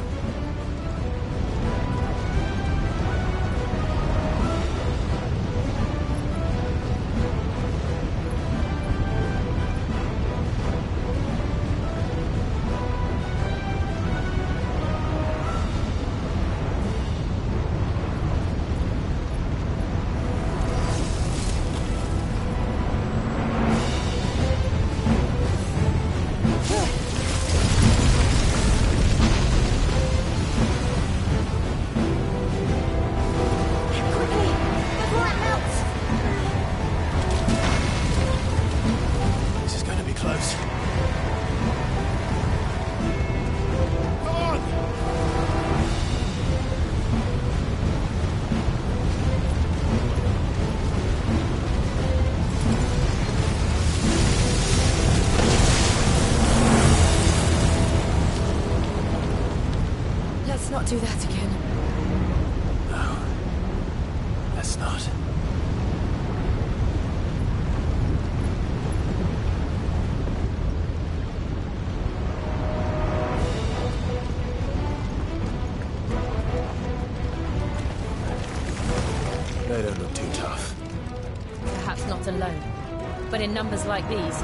Let's not do that again. No. Let's not. They don't look too tough. Perhaps not alone, but in numbers like these.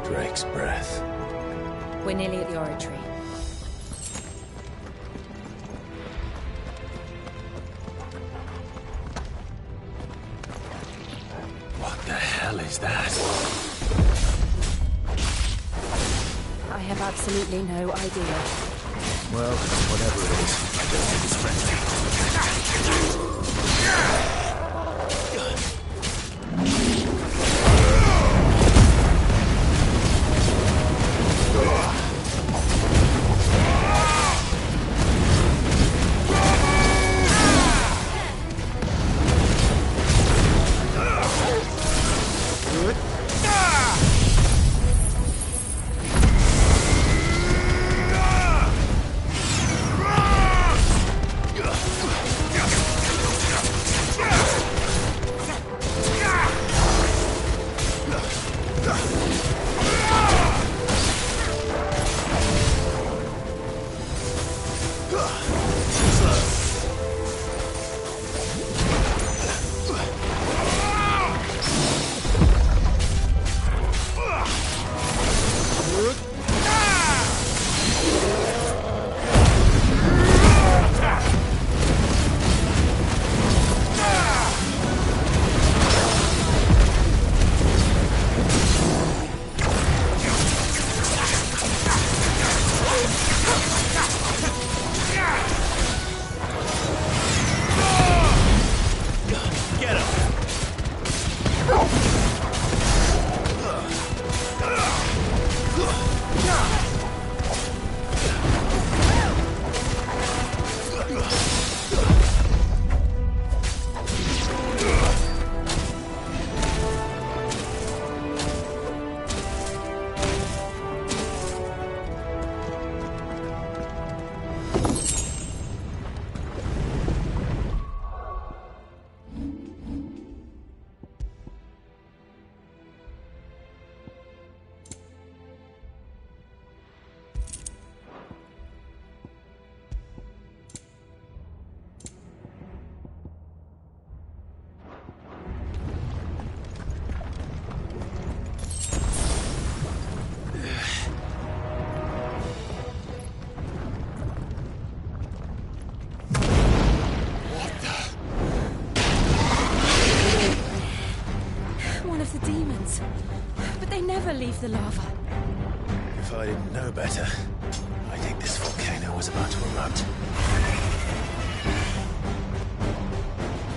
Drake's breath. We're nearly at the oratory. What the hell is that? I have absolutely no idea. Well, whatever it is, I don't think it's friendly. the lava. If I didn't know better, I think this volcano was about to erupt.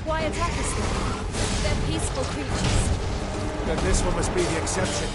Why attack us then? They're peaceful creatures. Then this one must be the exception.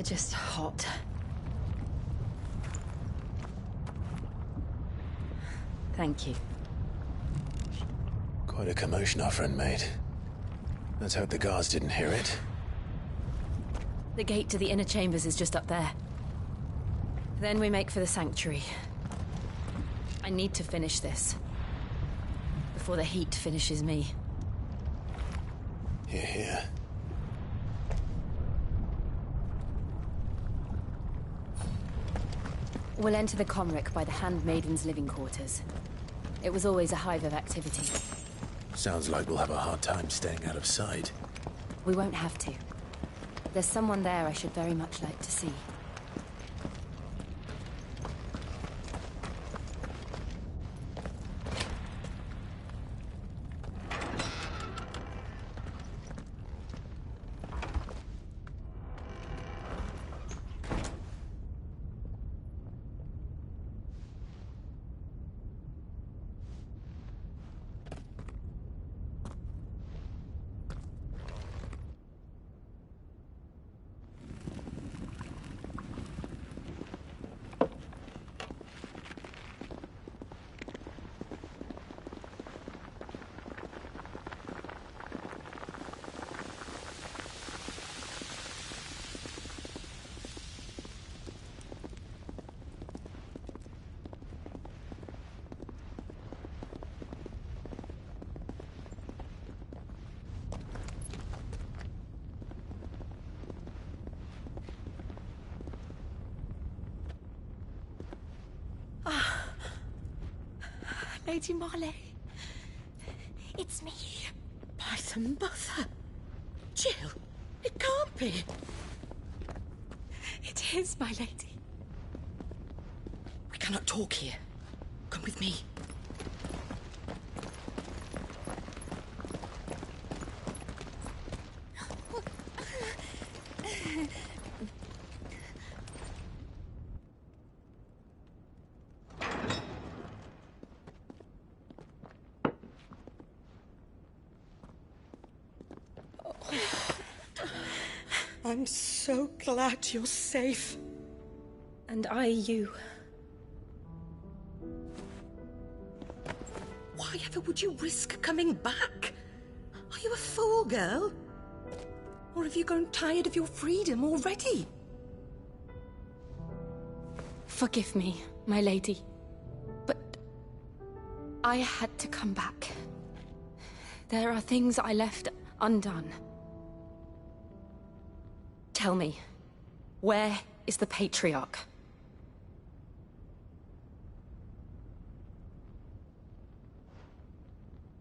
just hot. Thank you. Quite a commotion our friend made. Let's hope the guards didn't hear it. The gate to the inner chambers is just up there. Then we make for the sanctuary. I need to finish this. Before the heat finishes me. Hear, hear. We'll enter the Comric by the Handmaiden's living quarters. It was always a hive of activity. Sounds like we'll have a hard time staying out of sight. We won't have to. There's someone there I should very much like to see. Lady Marley. It's me. By the mother. Jill, it can't be. It is, my lady. We cannot talk here. Come with me. I'm so glad you're safe. And I you. Why ever would you risk coming back? Are you a fool, girl? Or have you grown tired of your freedom already? Forgive me, my lady. But I had to come back. There are things I left undone. Tell me, where is the Patriarch?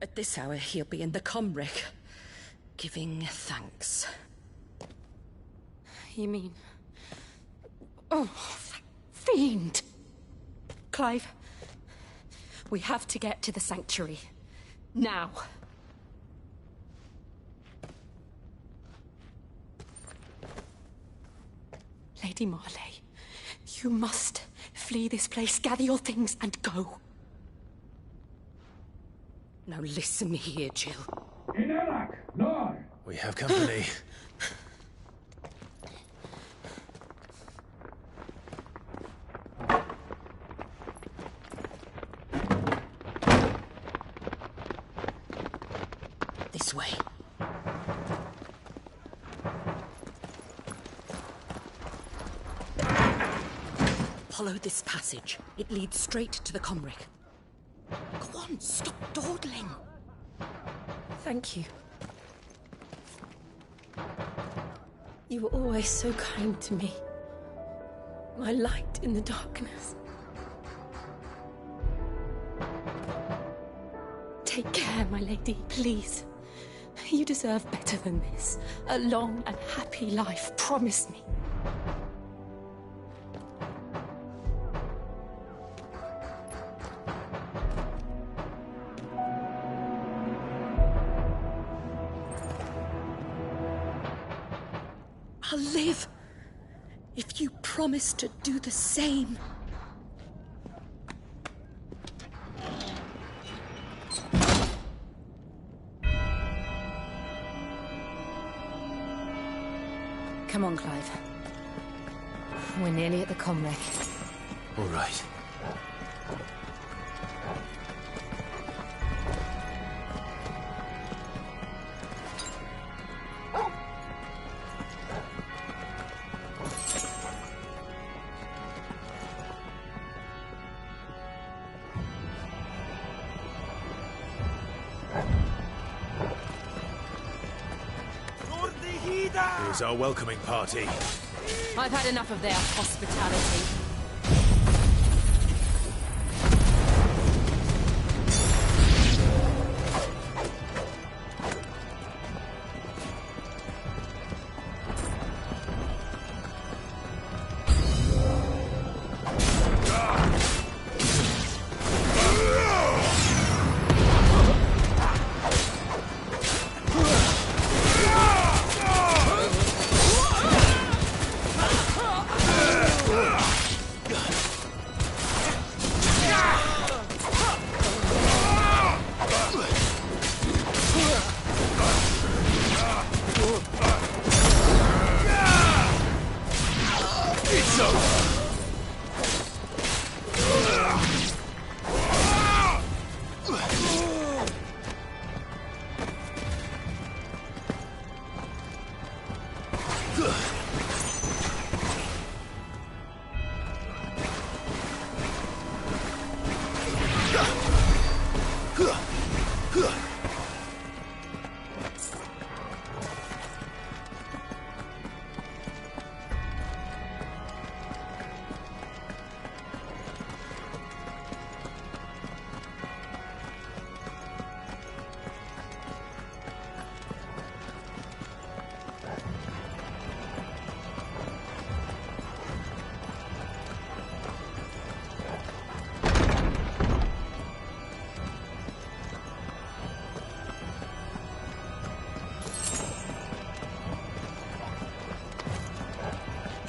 At this hour, he'll be in the Comric, giving thanks. You mean... Oh, that fiend! Clive, we have to get to the sanctuary. Now. Lady Marley, you must flee this place, gather your things, and go. Now listen here, Jill. We have company. This way. Follow this passage. It leads straight to the Comric. Go on, stop dawdling. Thank you. You were always so kind to me. My light in the darkness. Take care, my lady, please. You deserve better than this. A long and happy life, promise me. I'll live if you promise to do the same. Come on, Clive. We're nearly at the comrec. All right. Here's our welcoming party. I've had enough of their hospitality.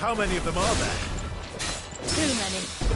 How many of them are there? Too many.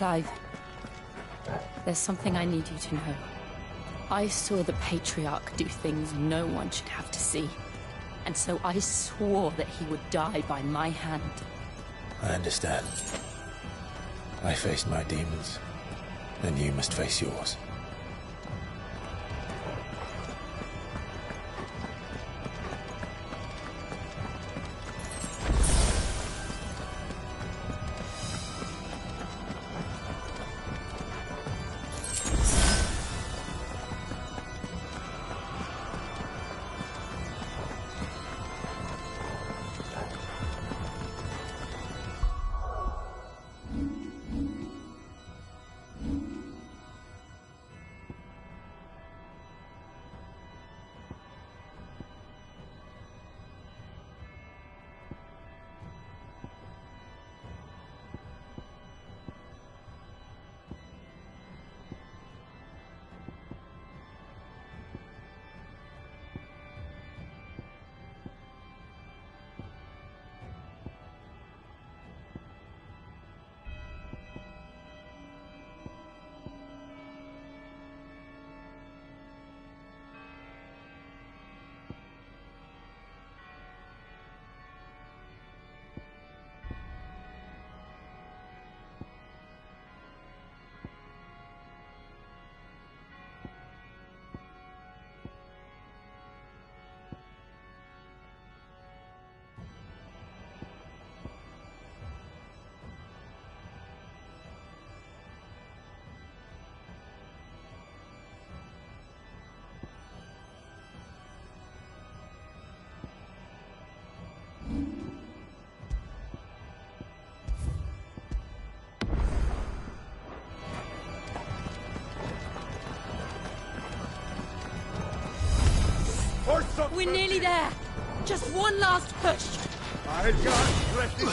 Clive, there's something I need you to know. I saw the Patriarch do things no one should have to see. And so I swore that he would die by my hand. I understand. I faced my demons, and you must face yours. We're nearly there. Just one last push. I got pressing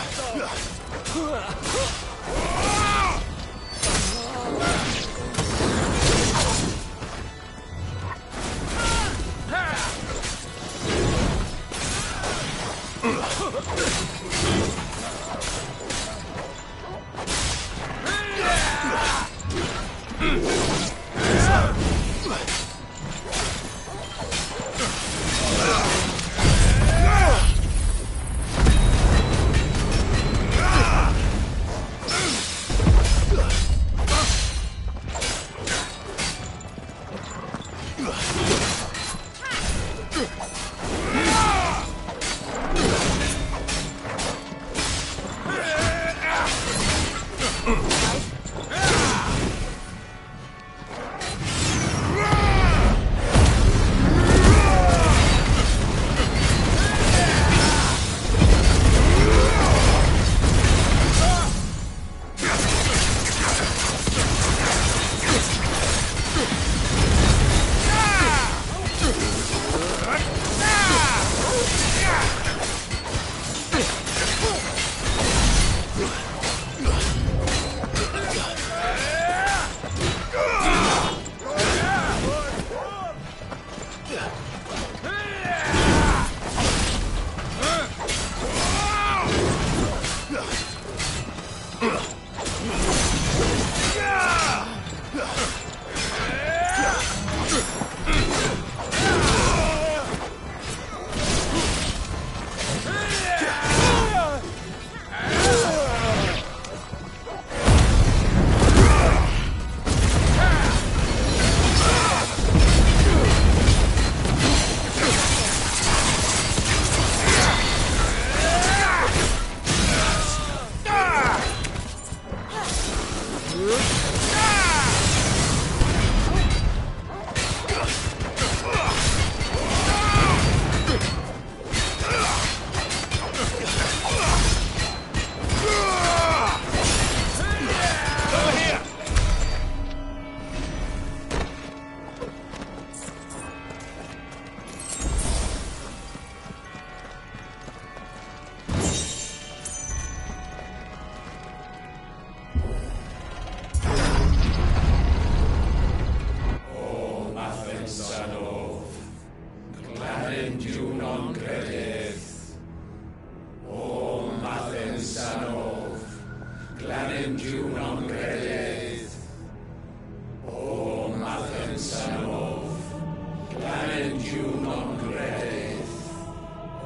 Planendium non credith,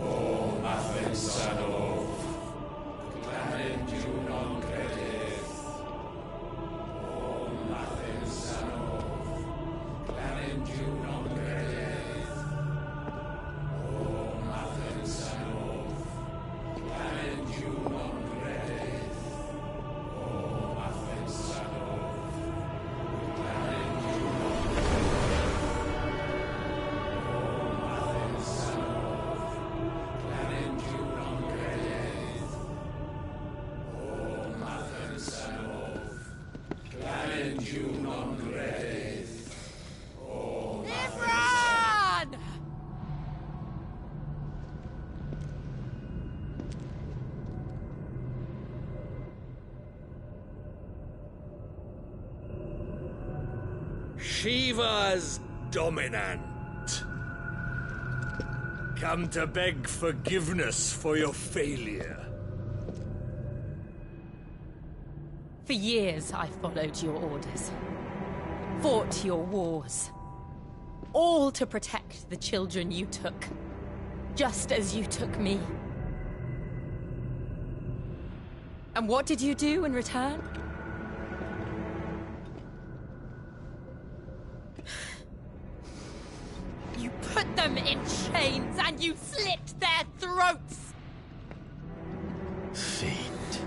o Mathen Sanov. Planendium non credith, o Mathen Sanov. Planendium non credith, o Mathen Sanov. Planendium non credith, o Mathen Sanov. Shiva's dominant. Come to beg forgiveness for your failure. For years, I followed your orders. Fought your wars. All to protect the children you took. Just as you took me. And what did you do in return? You put them in chains and you slit their throats! Fiend.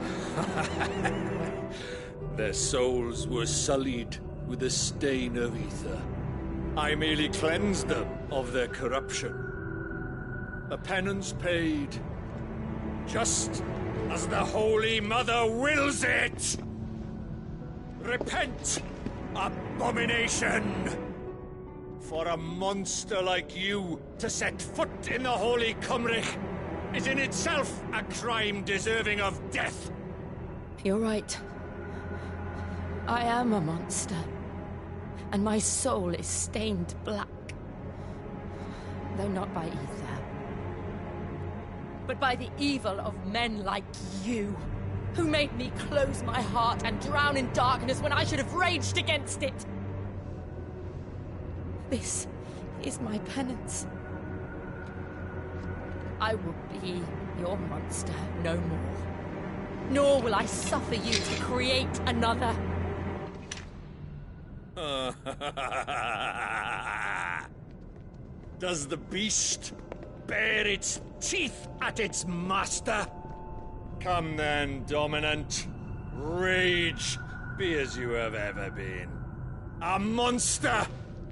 Their souls were sullied with the stain of ether. I merely cleansed them of their corruption. A penance paid, just as the Holy Mother wills it! Repent, abomination! For a monster like you to set foot in the Holy Cymrich is in itself a crime deserving of death. You're right. I am a monster. And my soul is stained black. Though not by ether. But by the evil of men like you, who made me close my heart and drown in darkness when I should have raged against it. This is my penance. I will be your monster no more. Nor will I suffer you to create another. Does the beast bare its teeth at its master? Come then, dominant. Rage, be as you have ever been. A monster!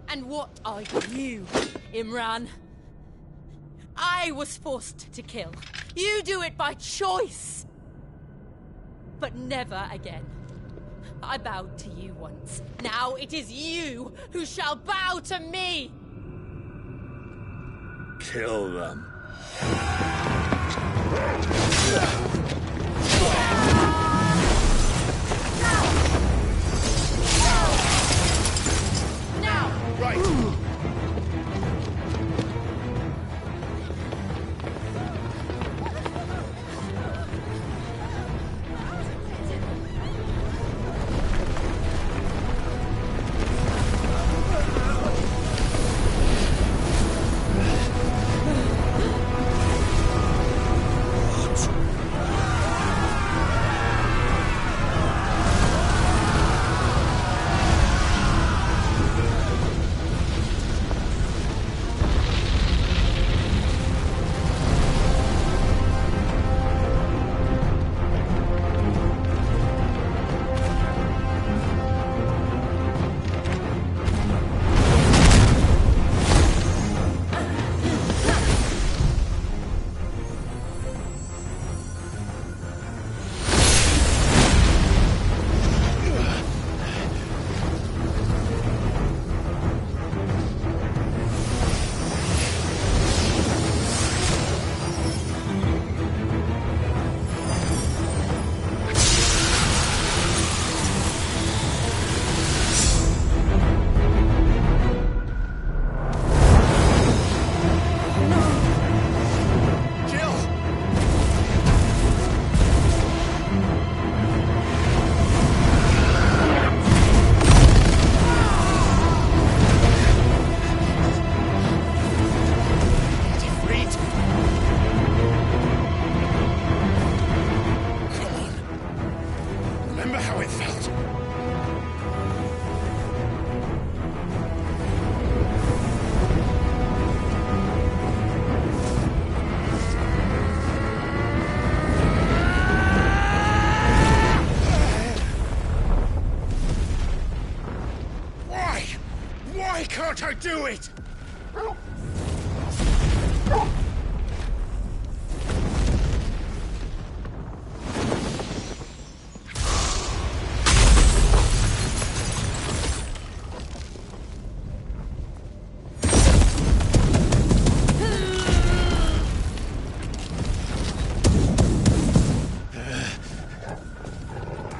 And what are you, Imran? I was forced to kill. You do it by choice. But never again. I bowed to you once. Now it is you who shall bow to me! Kill them. Now! Right!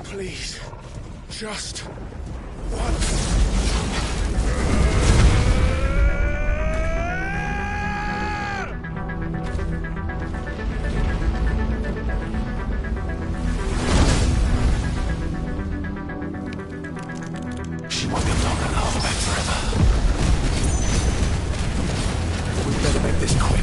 Please, just once. She won't be long and I'll be back forever. We better make this quick.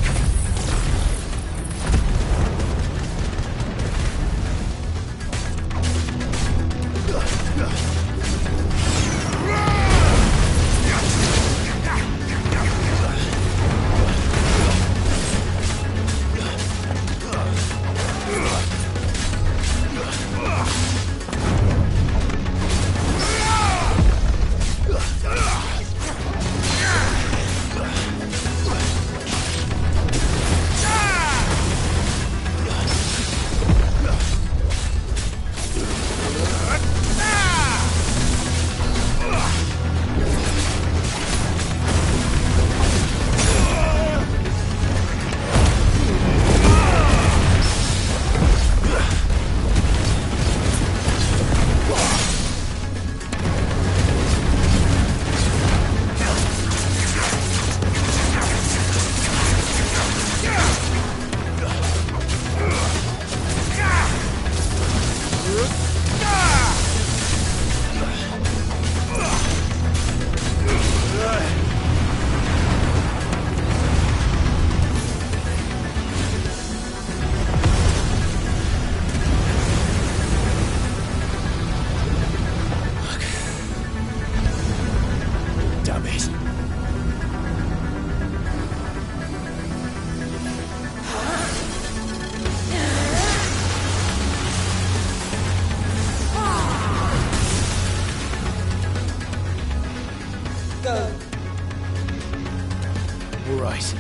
All right.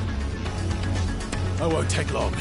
I won't take long.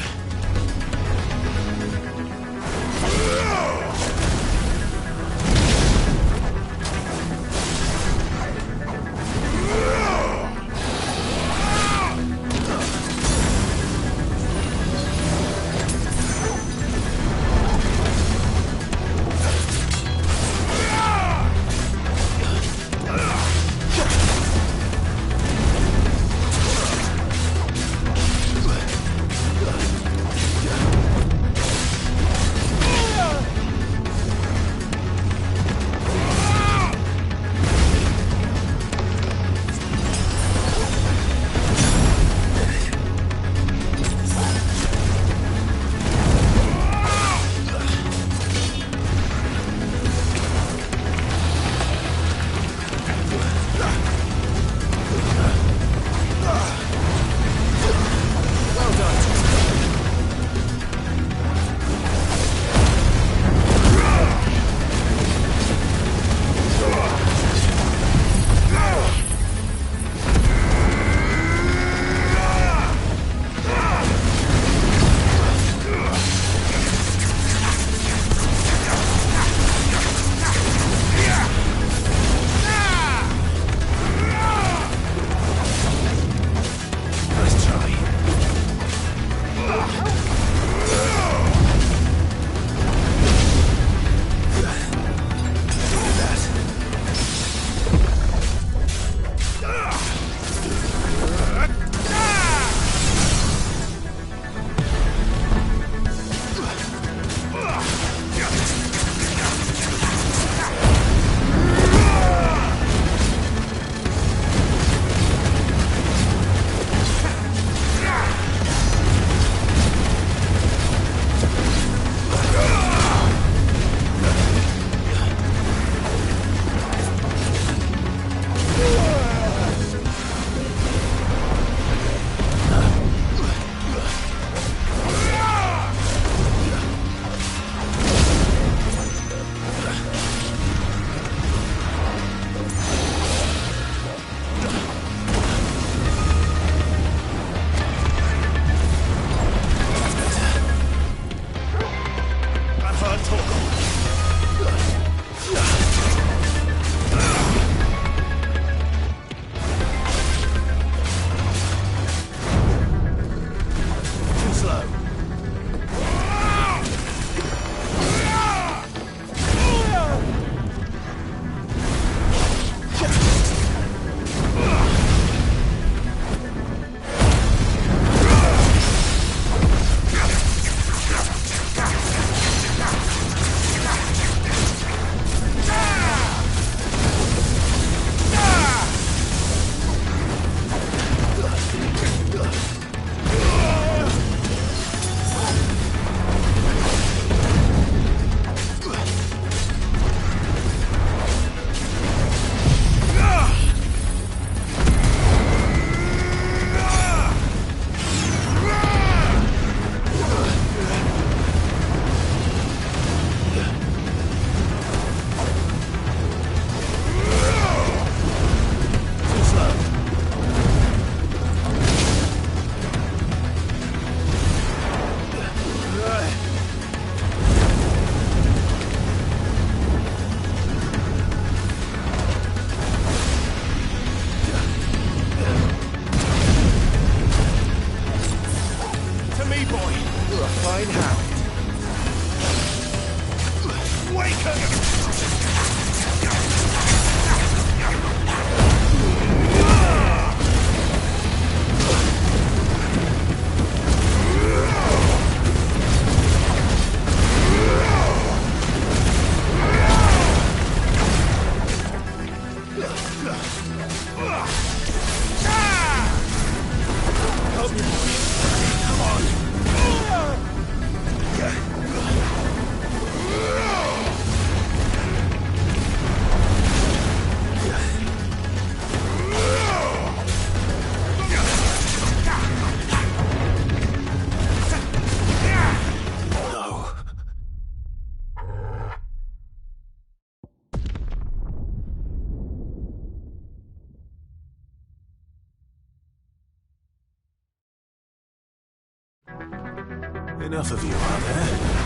Enough of you, are there?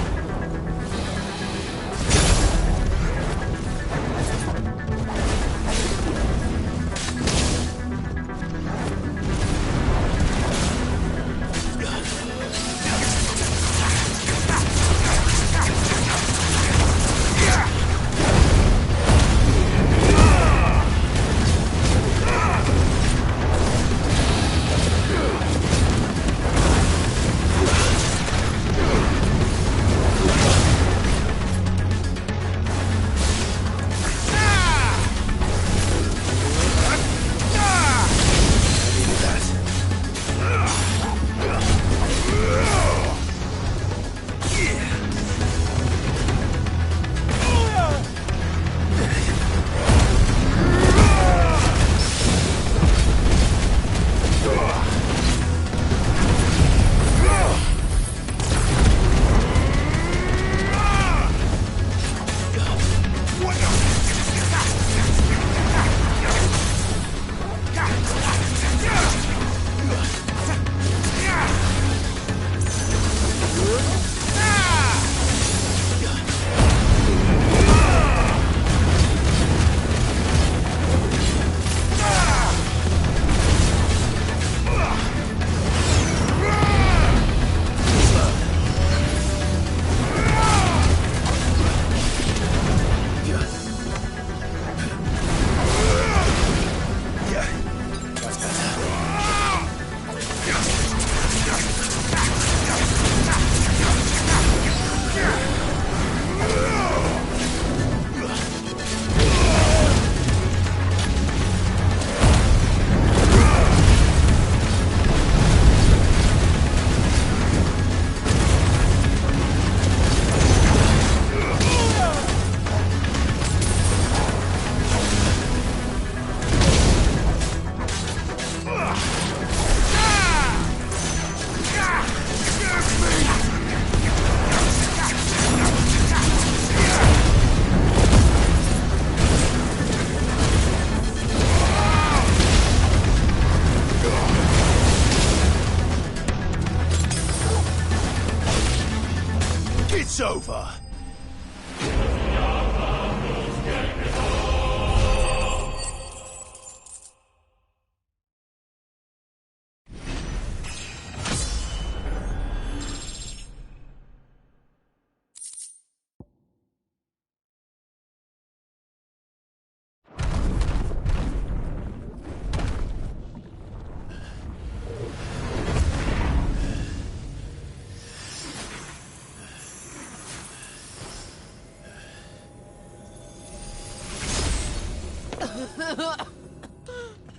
It's over.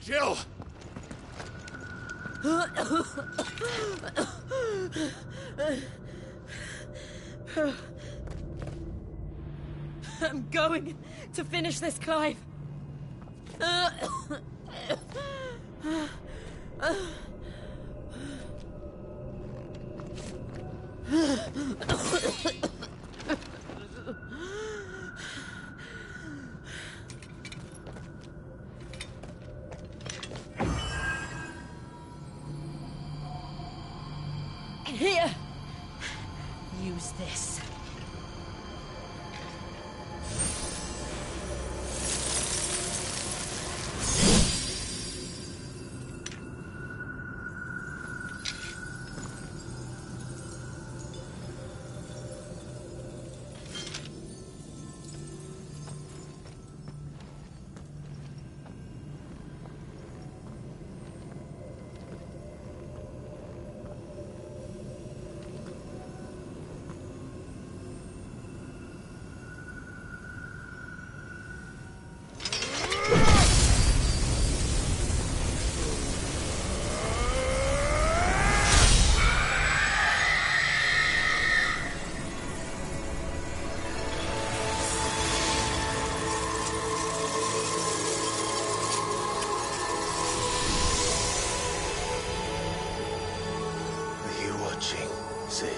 Jill! I'm going to finish this, Clive. Here. Use this. Sid.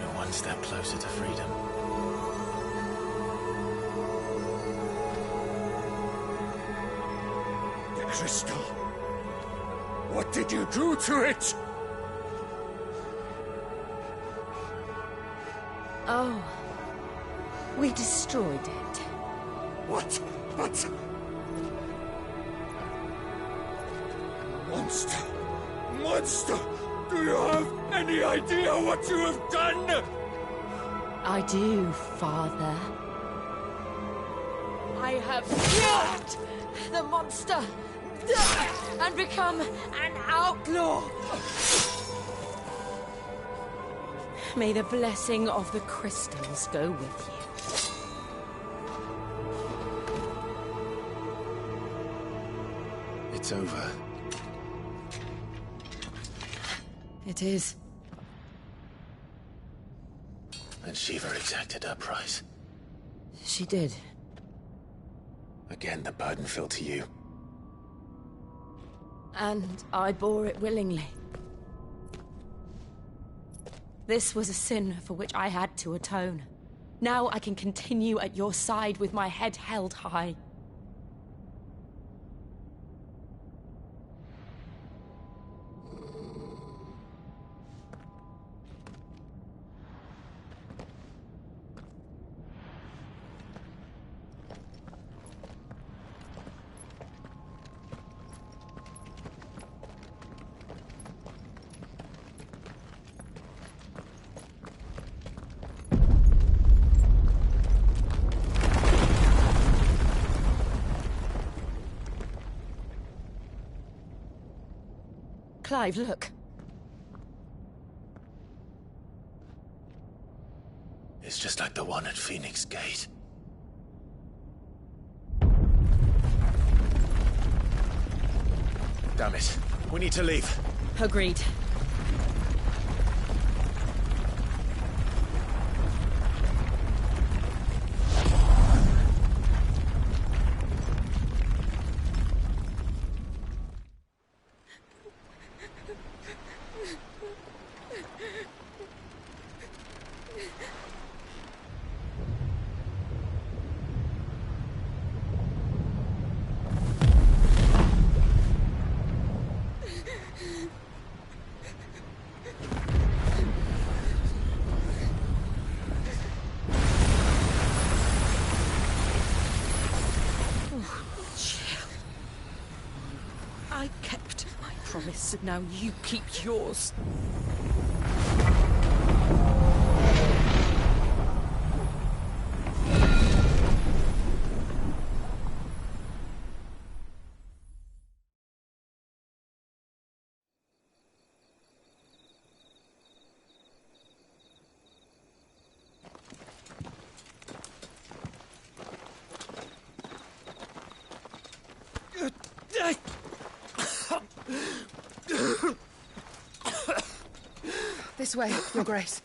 You're one step closer to freedom. The crystal. What did you do to it? Oh. We destroyed it. What? Monster! Monster! Do you have any idea what you have done? I do, Father. I have killed the monster and become an outlaw. May the blessing of the crystals go with you. It's over. It is. And Shiva exacted her price. She did. Again, the burden fell to you. And I bore it willingly. This was a sin for which I had to atone. Now I can continue at your side with my head held high. Clive, look. It's just like the one at Phoenix Gate. Damn it. We need to leave. Agreed. I kept my promise, and now you keep yours. This way, Your Grace.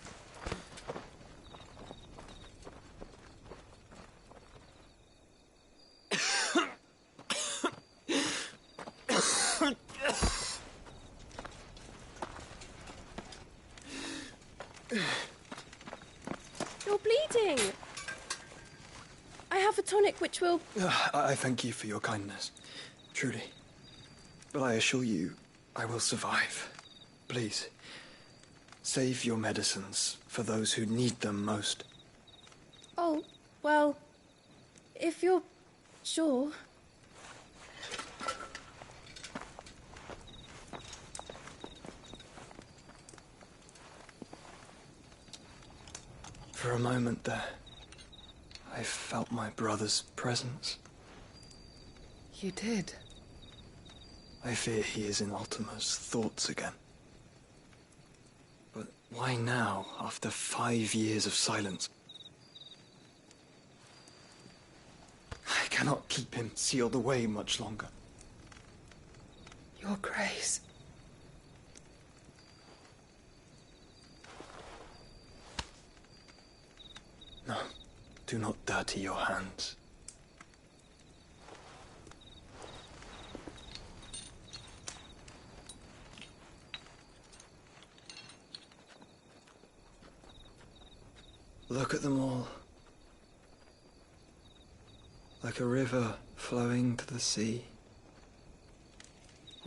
You're bleeding. I have a tonic which will... I thank you for your kindness, truly. But I assure you, I will survive. Please, save your medicines for those who need them most. Oh, well, if you're sure. For a moment there, I felt my brother's presence. You did? I fear he is in Ultima's thoughts again. But why now, after 5 years of silence? I cannot keep him sealed away much longer. Your Grace. No, do not dirty your hands. Look at them all. Like a river flowing to the sea.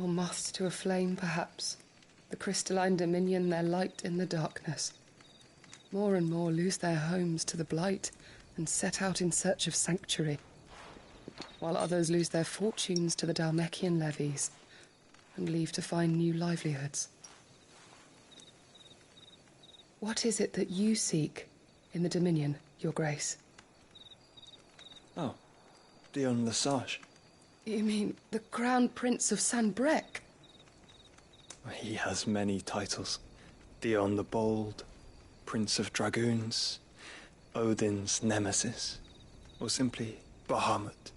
Or moths to a flame, perhaps. The crystalline dominion, their light in the darkness. More and more lose their homes to the Blight and set out in search of sanctuary, while others lose their fortunes to the Dhalmekian levies and leave to find new livelihoods. What is it that you seek in the Dominion, Your Grace? Oh, Dion Lesage. You mean the Crown Prince of Sanbreque? He has many titles. Dion the Bold, Prince of Dragoons, Odin's Nemesis, or simply Bahamut.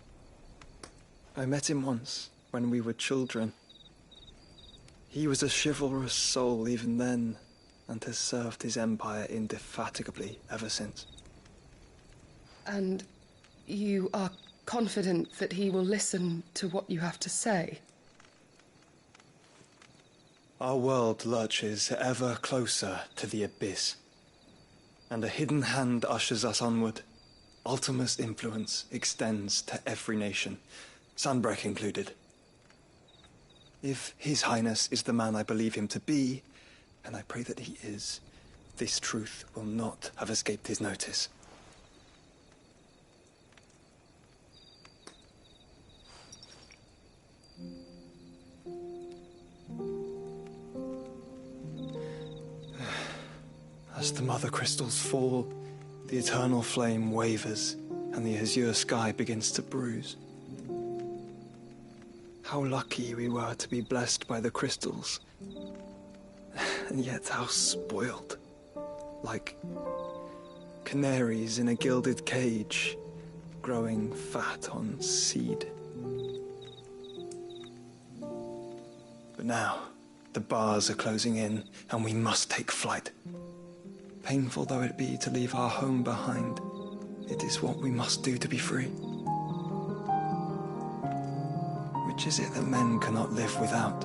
I met him once, when we were children. He was a chivalrous soul even then, and has served his empire indefatigably ever since. And you are confident that he will listen to what you have to say? Our world lurches ever closer to the abyss, and a hidden hand ushers us onward. Ultima's influence extends to every nation, Sanbreque included. If His Highness is the man I believe him to be, and I pray that he is, this truth will not have escaped his notice. As the mother crystals fall, the eternal flame wavers, and the azure sky begins to bruise. How lucky we were to be blessed by the crystals, and yet how spoiled. Like canaries in a gilded cage, growing fat on seed. But now, the bars are closing in, and we must take flight. Painful though it be to leave our home behind, it is what we must do to be free. Which is it that men cannot live without?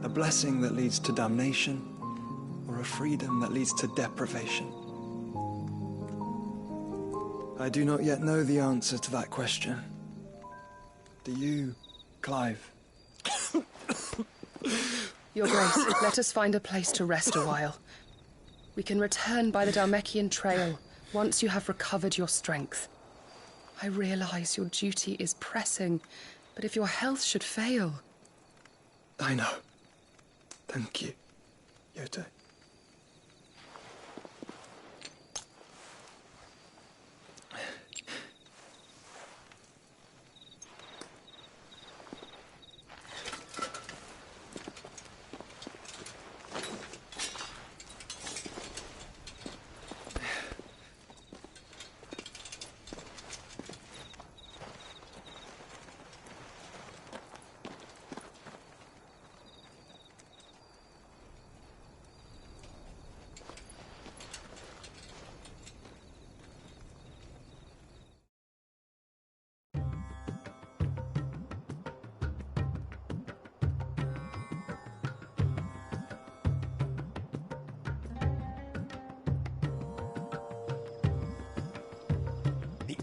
A blessing that leads to damnation, or a freedom that leads to deprivation? I do not yet know the answer to that question. Do you, Clive? Your Grace, let us find a place to rest a while. We can return by the Dhalmekian trail once you have recovered your strength. I realize your duty is pressing, but if your health should fail... I know. Thank you, Yote.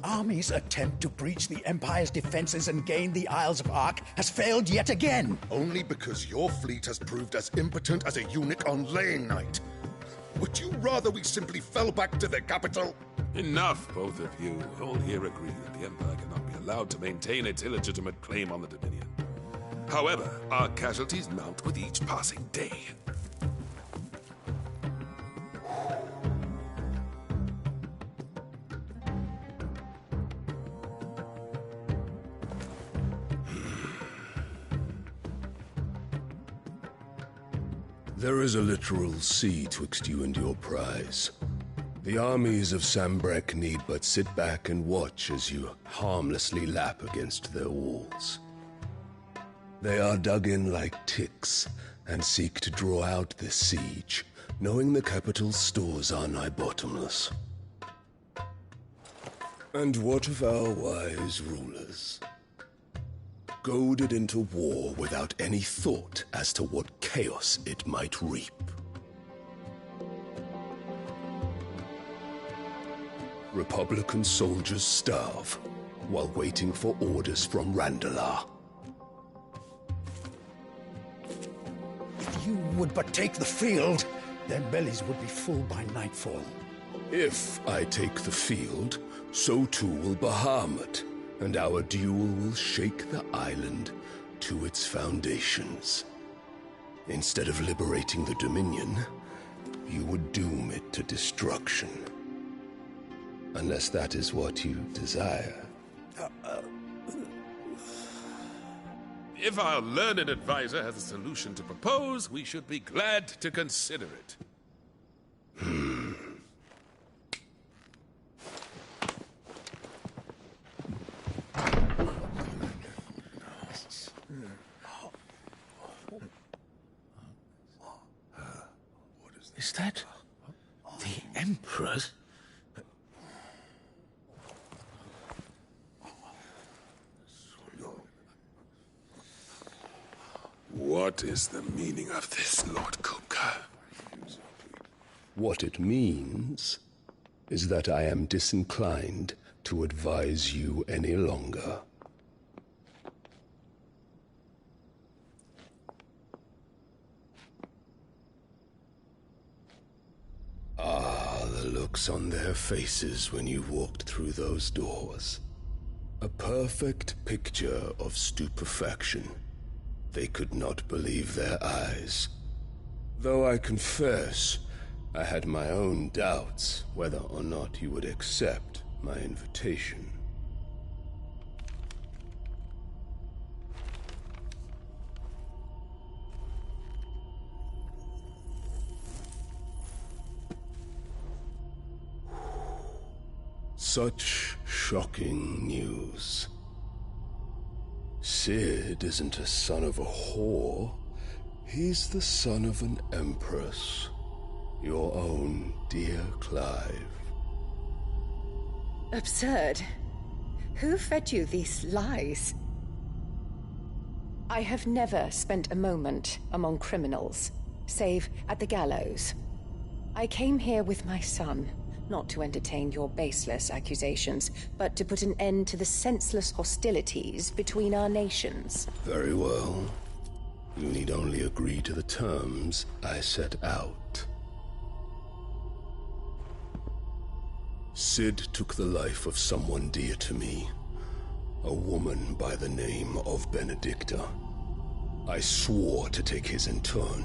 Army's attempt to breach the Empire's defenses and gain the Isles of Ark has failed yet again. Only because your fleet has proved as impotent as a eunuch on laying night. Would you rather we simply fell back to the capital? Enough, both of you. All here agree that the Empire cannot be allowed to maintain its illegitimate claim on the Dominion. However, our casualties mount with each passing day. There is a literal sea twixt you and your prize. The armies of Sanbreque need but sit back and watch as you harmlessly lap against their walls. They are dug in like ticks and seek to draw out this siege, knowing the capital's stores are nigh bottomless. And what of our wise rulers? Goaded into war without any thought as to what chaos it might reap. Republican soldiers starve while waiting for orders from Randalar. If you would but take the field, their bellies would be full by nightfall. If I take the field, so too will Bahamut, and our duel will shake the island to its foundations. Instead of liberating the Dominion, you would doom it to destruction. Unless that is what you desire. If our learned advisor has a solution to propose, we should be glad to consider it. Is that the Emperor's? What is the meaning of this, Lord Kupka? What it means is that I am disinclined to advise you any longer. Ah, the looks on their faces when you walked through those doors. A perfect picture of stupefaction. They could not believe their eyes. Though I confess, I had my own doubts whether or not you would accept my invitation. Such shocking news. Sid isn't a son of a whore. He's the son of an empress. Your own dear Clive. Absurd. Who fed you these lies? I have never spent a moment among criminals, save at the gallows. I came here with my son, not to entertain your baseless accusations, but to put an end to the senseless hostilities between our nations. Very well. You need only agree to the terms I set out. Sid took the life of someone dear to me, a woman by the name of Benedicta. I swore to take his in turn.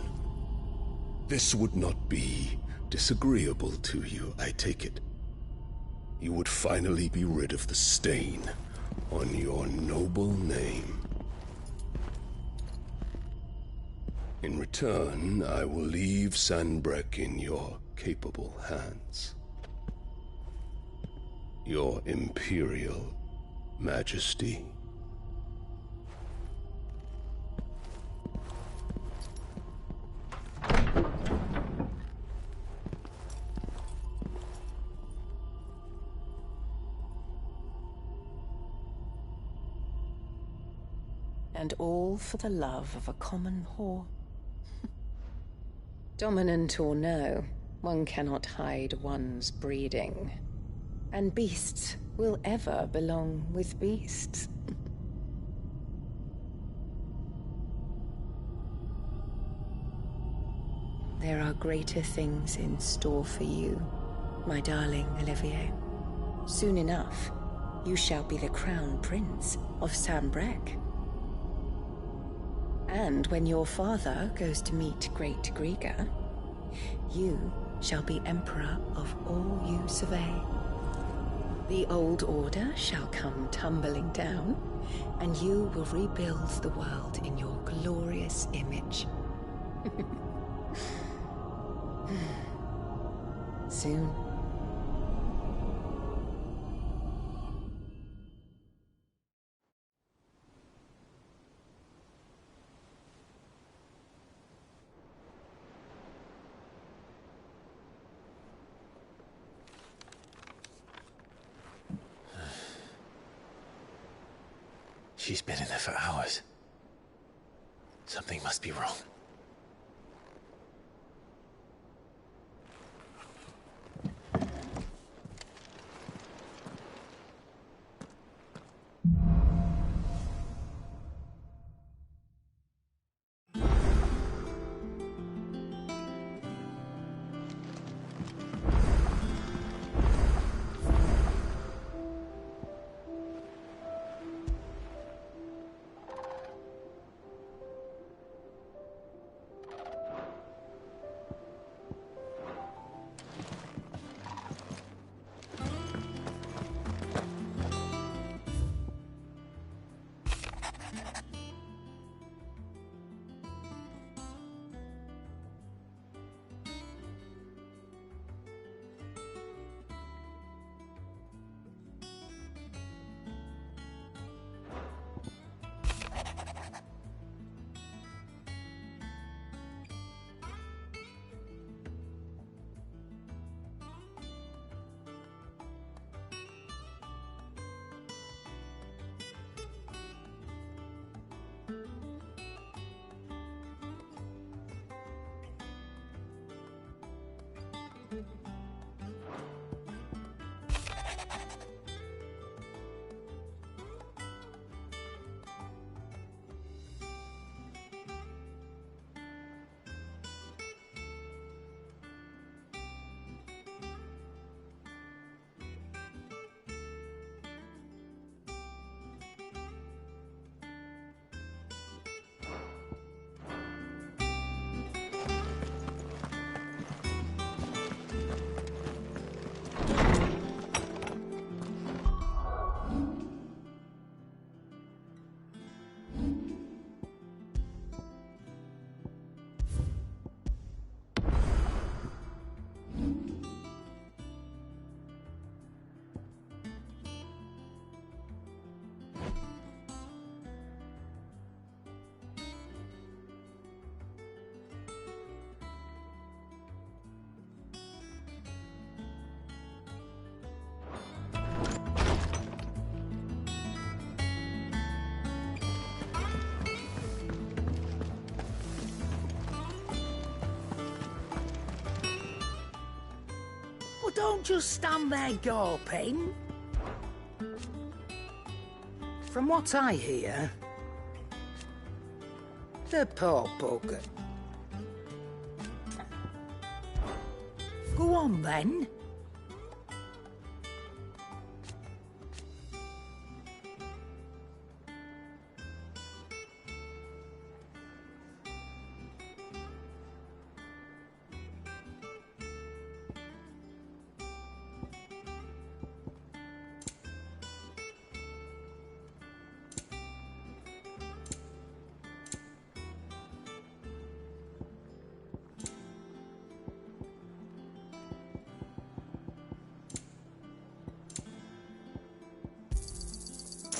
This would not be disagreeable to you, I take it. You would finally be rid of the stain on your noble name. In return, I will leave Sanbreque in your capable hands. Your Imperial Majesty. And all for the love of a common whore. Dominant or no, one cannot hide one's breeding. And beasts will ever belong with beasts. There are greater things in store for you, my darling Olivier. Soon enough, you shall be the crown prince of Sanbreque. And when your father goes to meet Great Griga, you shall be emperor of all you survey. The old order shall come tumbling down, and you will rebuild the world in your glorious image. Soon. She's been in there for hours. Something must be wrong. Don't just stand there gawping. From what I hear, the poor bugger. Go on then.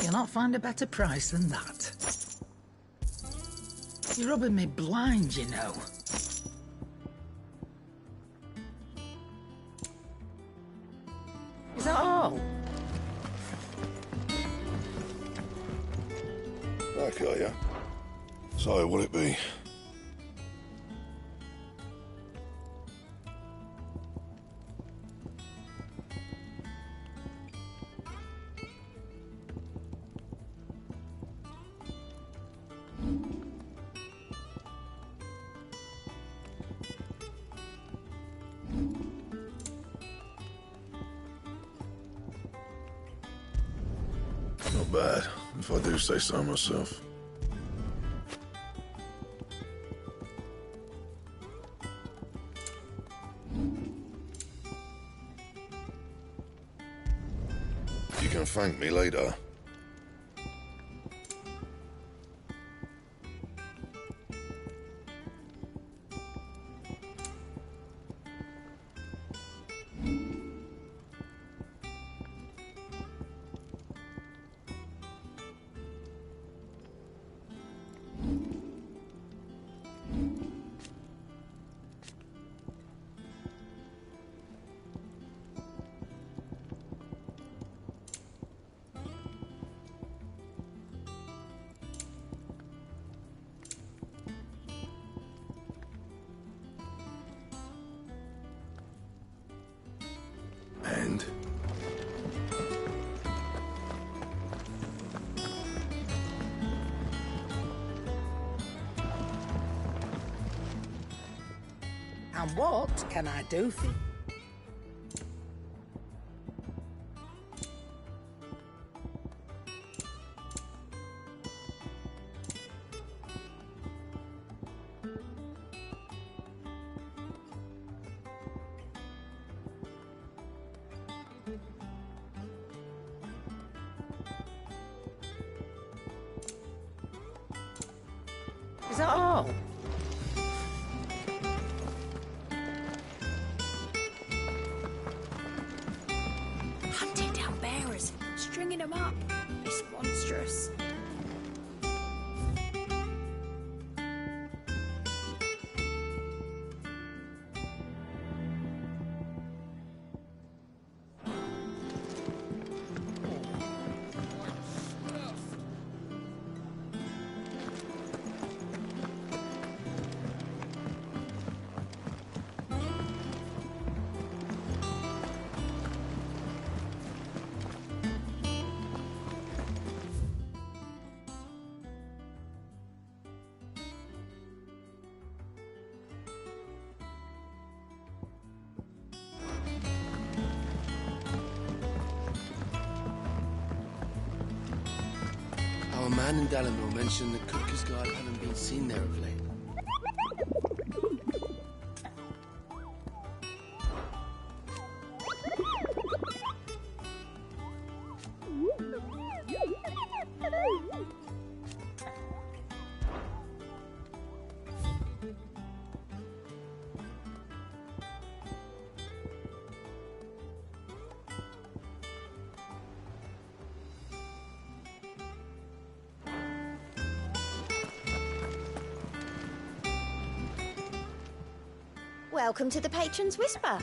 You'll not find a better price than that. You're rubbing me blind, you know. Is that all? Back, are you? So, what'll it be? Not bad, if I do say so myself. You can thank me later. And? And what can I do for you? Is that all? Hunting down bearers, stringing them up. It's monstrous. Our man in Dallimore mentioned the Cooker's Guard haven't been seen there of late. Welcome to the Patron's Whisper.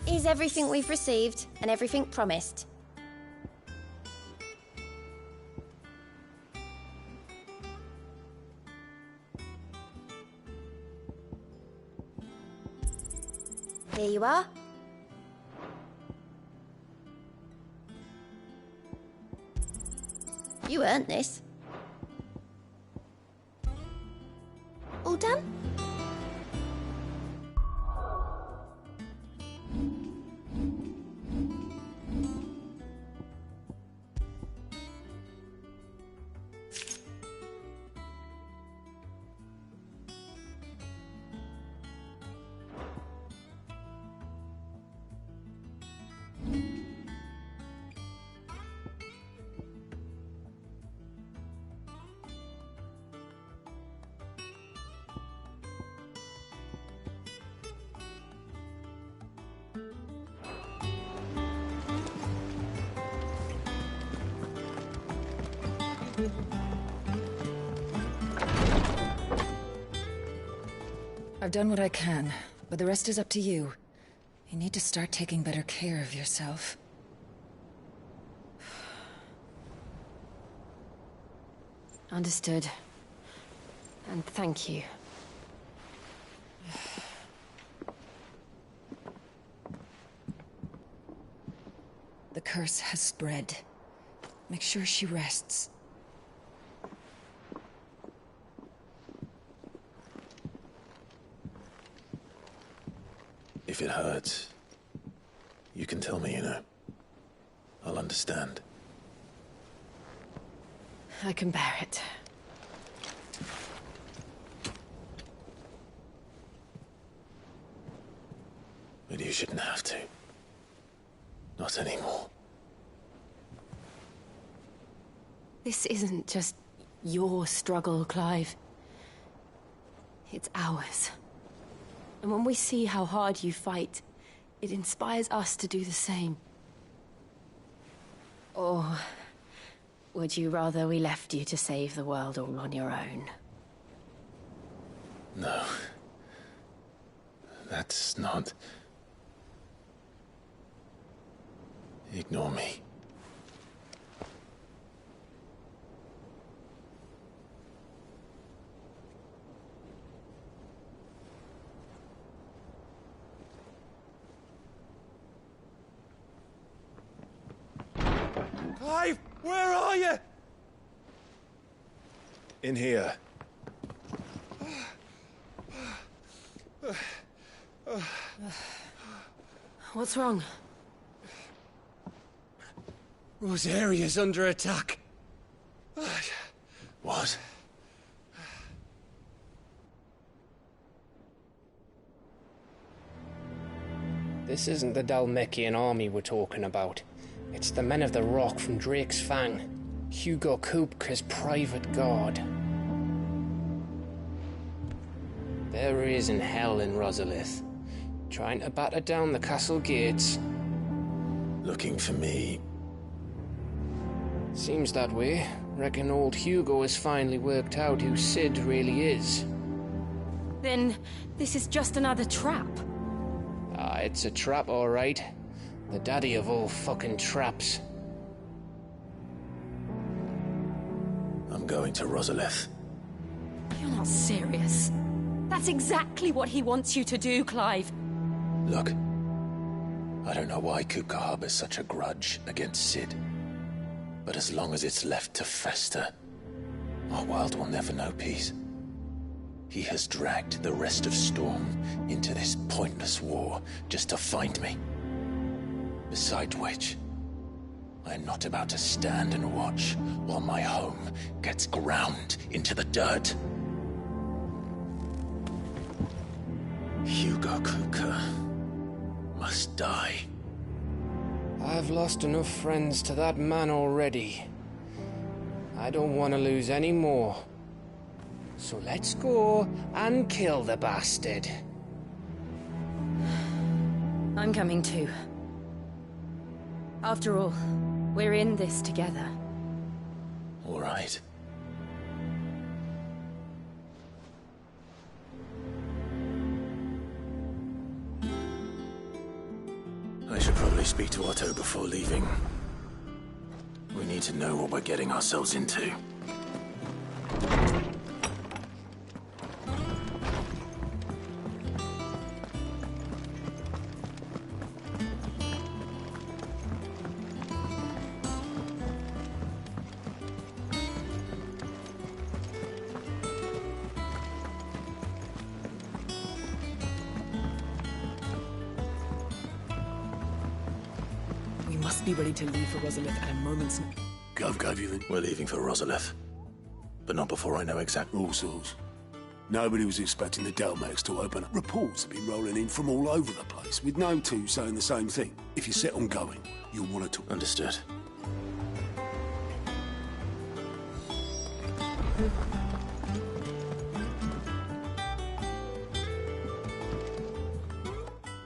Is everything we've received and everything promised? Here you are. You earned this. All done? I've done what I can, but the rest is up to you. You need to start taking better care of yourself. Understood. And thank you. The curse has spread. Make sure she rests. If it hurts, you can tell me, you know. I'll understand. I can bear it. But you shouldn't have to. Not anymore. This isn't just your struggle, Clive. It's ours. And when we see how hard you fight, it inspires us to do the same. Or would you rather we left you to save the world all on your own? No. That's not... Ignore me. Clive, where are you? In here. What's wrong? Rosaria's under attack. What? This isn't the Dhalmekian army we're talking about. It's the men of the Rock from Drake's Fang. Hugo Kupka's private guard. There he is in hell in Rosalith, trying to batter down the castle gates. Looking for me. Seems that way. Reckon old Hugo has finally worked out who Sid really is. Then this is just another trap. Ah, it's a trap, all right. The daddy of all fucking traps. I'm going to Rosalith. You're not serious. That's exactly what he wants you to do, Clive. Look, I don't know why Kupka harbors such a grudge against Sid. But as long as it's left to fester, our world will never know peace. He has dragged the rest of Storm into this pointless war just to find me. Besides which, I am not about to stand and watch while my home gets ground into the dirt. Hugo Kupka must die. I've lost enough friends to that man already. I don't want to lose any more. So let's go and kill the bastard. I'm coming too. After all, we're in this together. All right. I should probably speak to Otto before leaving. We need to know what we're getting ourselves into. must be ready to leave for Rosalith at a moment's notice. Gov, you think? We're leaving for Rosalith. But not before I know exactly. All sorts. Nobody was expecting the Delmax to open up. Reports have been rolling in from all over the place, with no two saying the same thing. If you're set on going, you'll want to talk. Understood.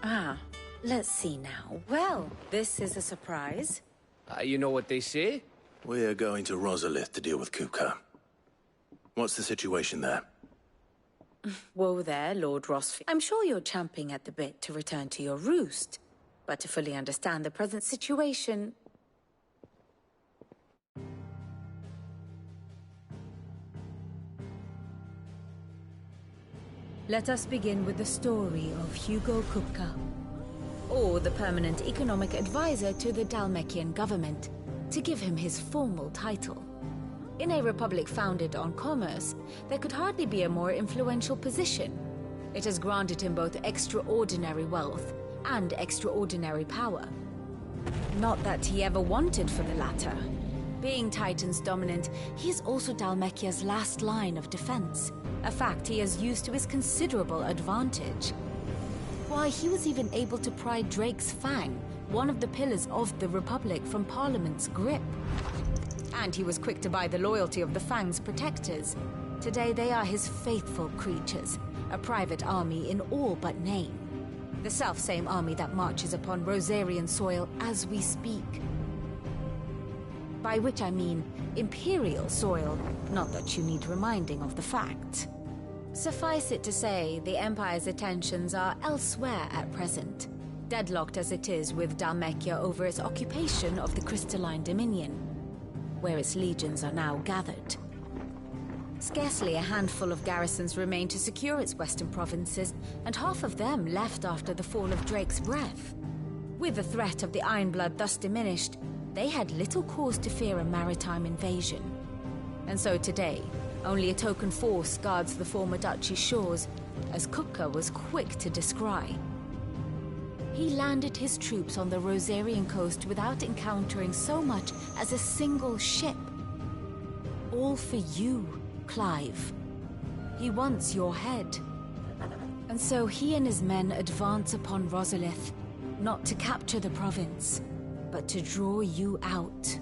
Ah, let's see now. Well, this is a surprise. You know what they say? We're going to Rosalith to deal with Kupka. What's the situation there? Whoa there, Lord Rosfield. I'm sure you're champing at the bit to return to your roost. But to fully understand the present situation... Let us begin with the story of Hugo Kupka, or the permanent economic advisor to the Dhalmekian government, to give him his formal title. In a republic founded on commerce, there could hardly be a more influential position. It has granted him both extraordinary wealth and extraordinary power. Not that he ever wanted for the latter. Being Titan's dominant, he is also Dhalmekia's last line of defense, a fact he has used to his considerable advantage. Why, he was even able to pry Drake's Fang, one of the pillars of the Republic, from Parliament's grip. And he was quick to buy the loyalty of the Fang's protectors. Today they are his faithful creatures, a private army in all but name. The self-same army that marches upon Rosarian soil as we speak. By which I mean Imperial soil, not that you need reminding of the fact. Suffice it to say, the Empire's attentions are elsewhere at present, deadlocked as it is with Dhalmekia over its occupation of the Crystalline Dominion, where its legions are now gathered. Scarcely a handful of garrisons remain to secure its western provinces, and half of them left after the fall of Drake's Breath. With the threat of the Ironblood thus diminished, they had little cause to fear a maritime invasion. And so today, only a token force guards the former duchy's shores, as Kupka was quick to descry. He landed his troops on the Rosarian coast without encountering so much as a single ship. All for you, Clive. He wants your head. And so he and his men advance upon Rosalith, not to capture the province, but to draw you out.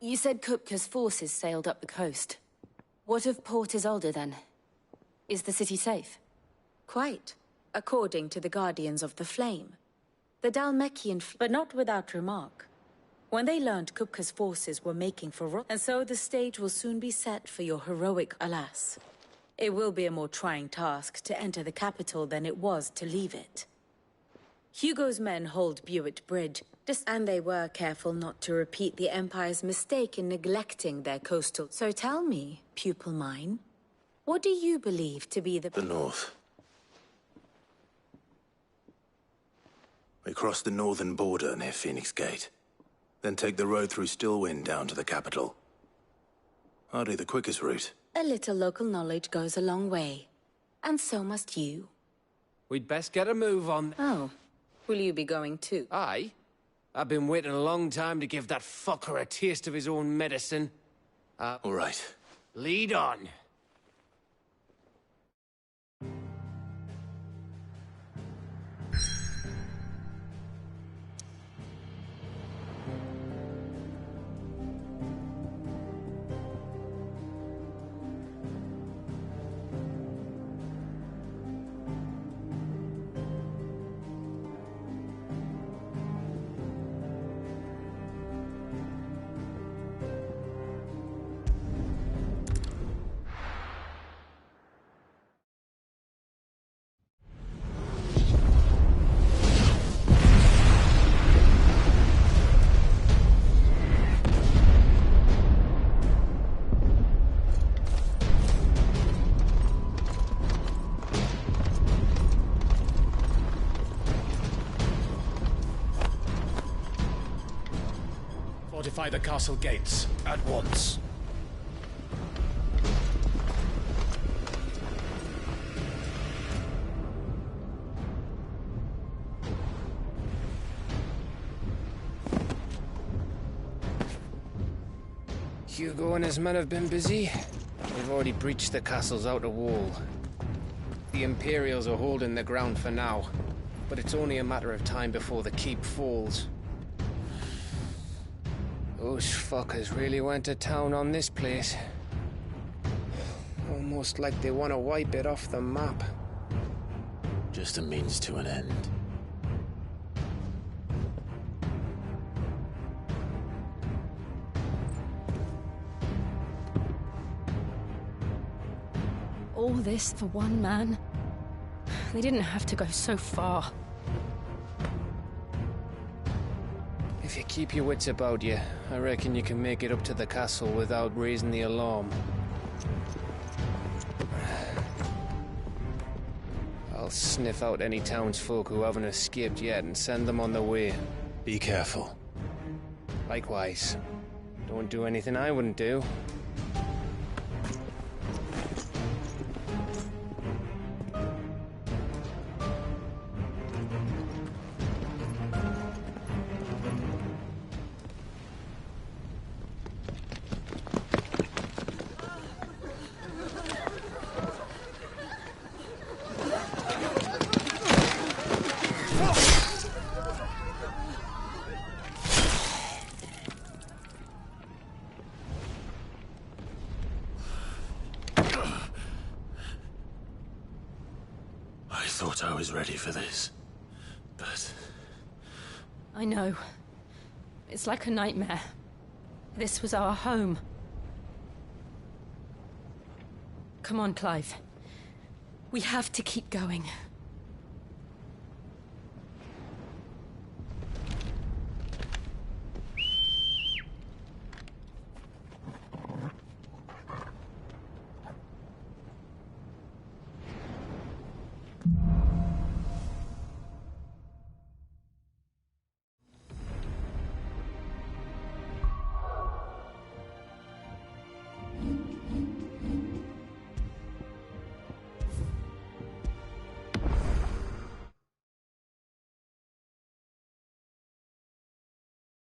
You said Kupka's forces sailed up the coast. What of Port Isolde, then? Is the city safe? Quite, according to the Guardians of the Flame. The Dhalmekian but not without remark. When they learned Kupka's forces were making for and so the stage will soon be set for your heroic alas. It will be a more trying task to enter the capital than it was to leave it. Hugo's men hold Buett Bridge, and they were careful not to repeat the Empire's mistake in neglecting their coastal... So tell me, pupil mine, what do you believe to be the north. We cross the northern border near Phoenix Gate, then take the road through Stillwind down to the capital. Hardly the quickest route. A little local knowledge goes a long way. And so must you. We'd best get a move on. Oh. Will you be going too? Aye. I've been waiting a long time to give that fucker a taste of his own medicine. All right. Lead on. Fortify the castle gates at once. Hugo and his men have been busy. They've already breached the castle's outer wall. The Imperials are holding the ground for now, but it's only a matter of time before the keep falls. Those fuckers really went to town on this place. Almost like they want to wipe it off the map. Just a means to an end. All this for one man? They didn't have to go so far. If you keep your wits about you, I reckon you can make it up to the castle without raising the alarm. I'll sniff out any townsfolk who haven't escaped yet and send them on their way. Be careful. Likewise. Don't do anything I wouldn't do. I thought I was ready for this, but... I know. It's like a nightmare. This was our home. Come on, Clive. We have to keep going.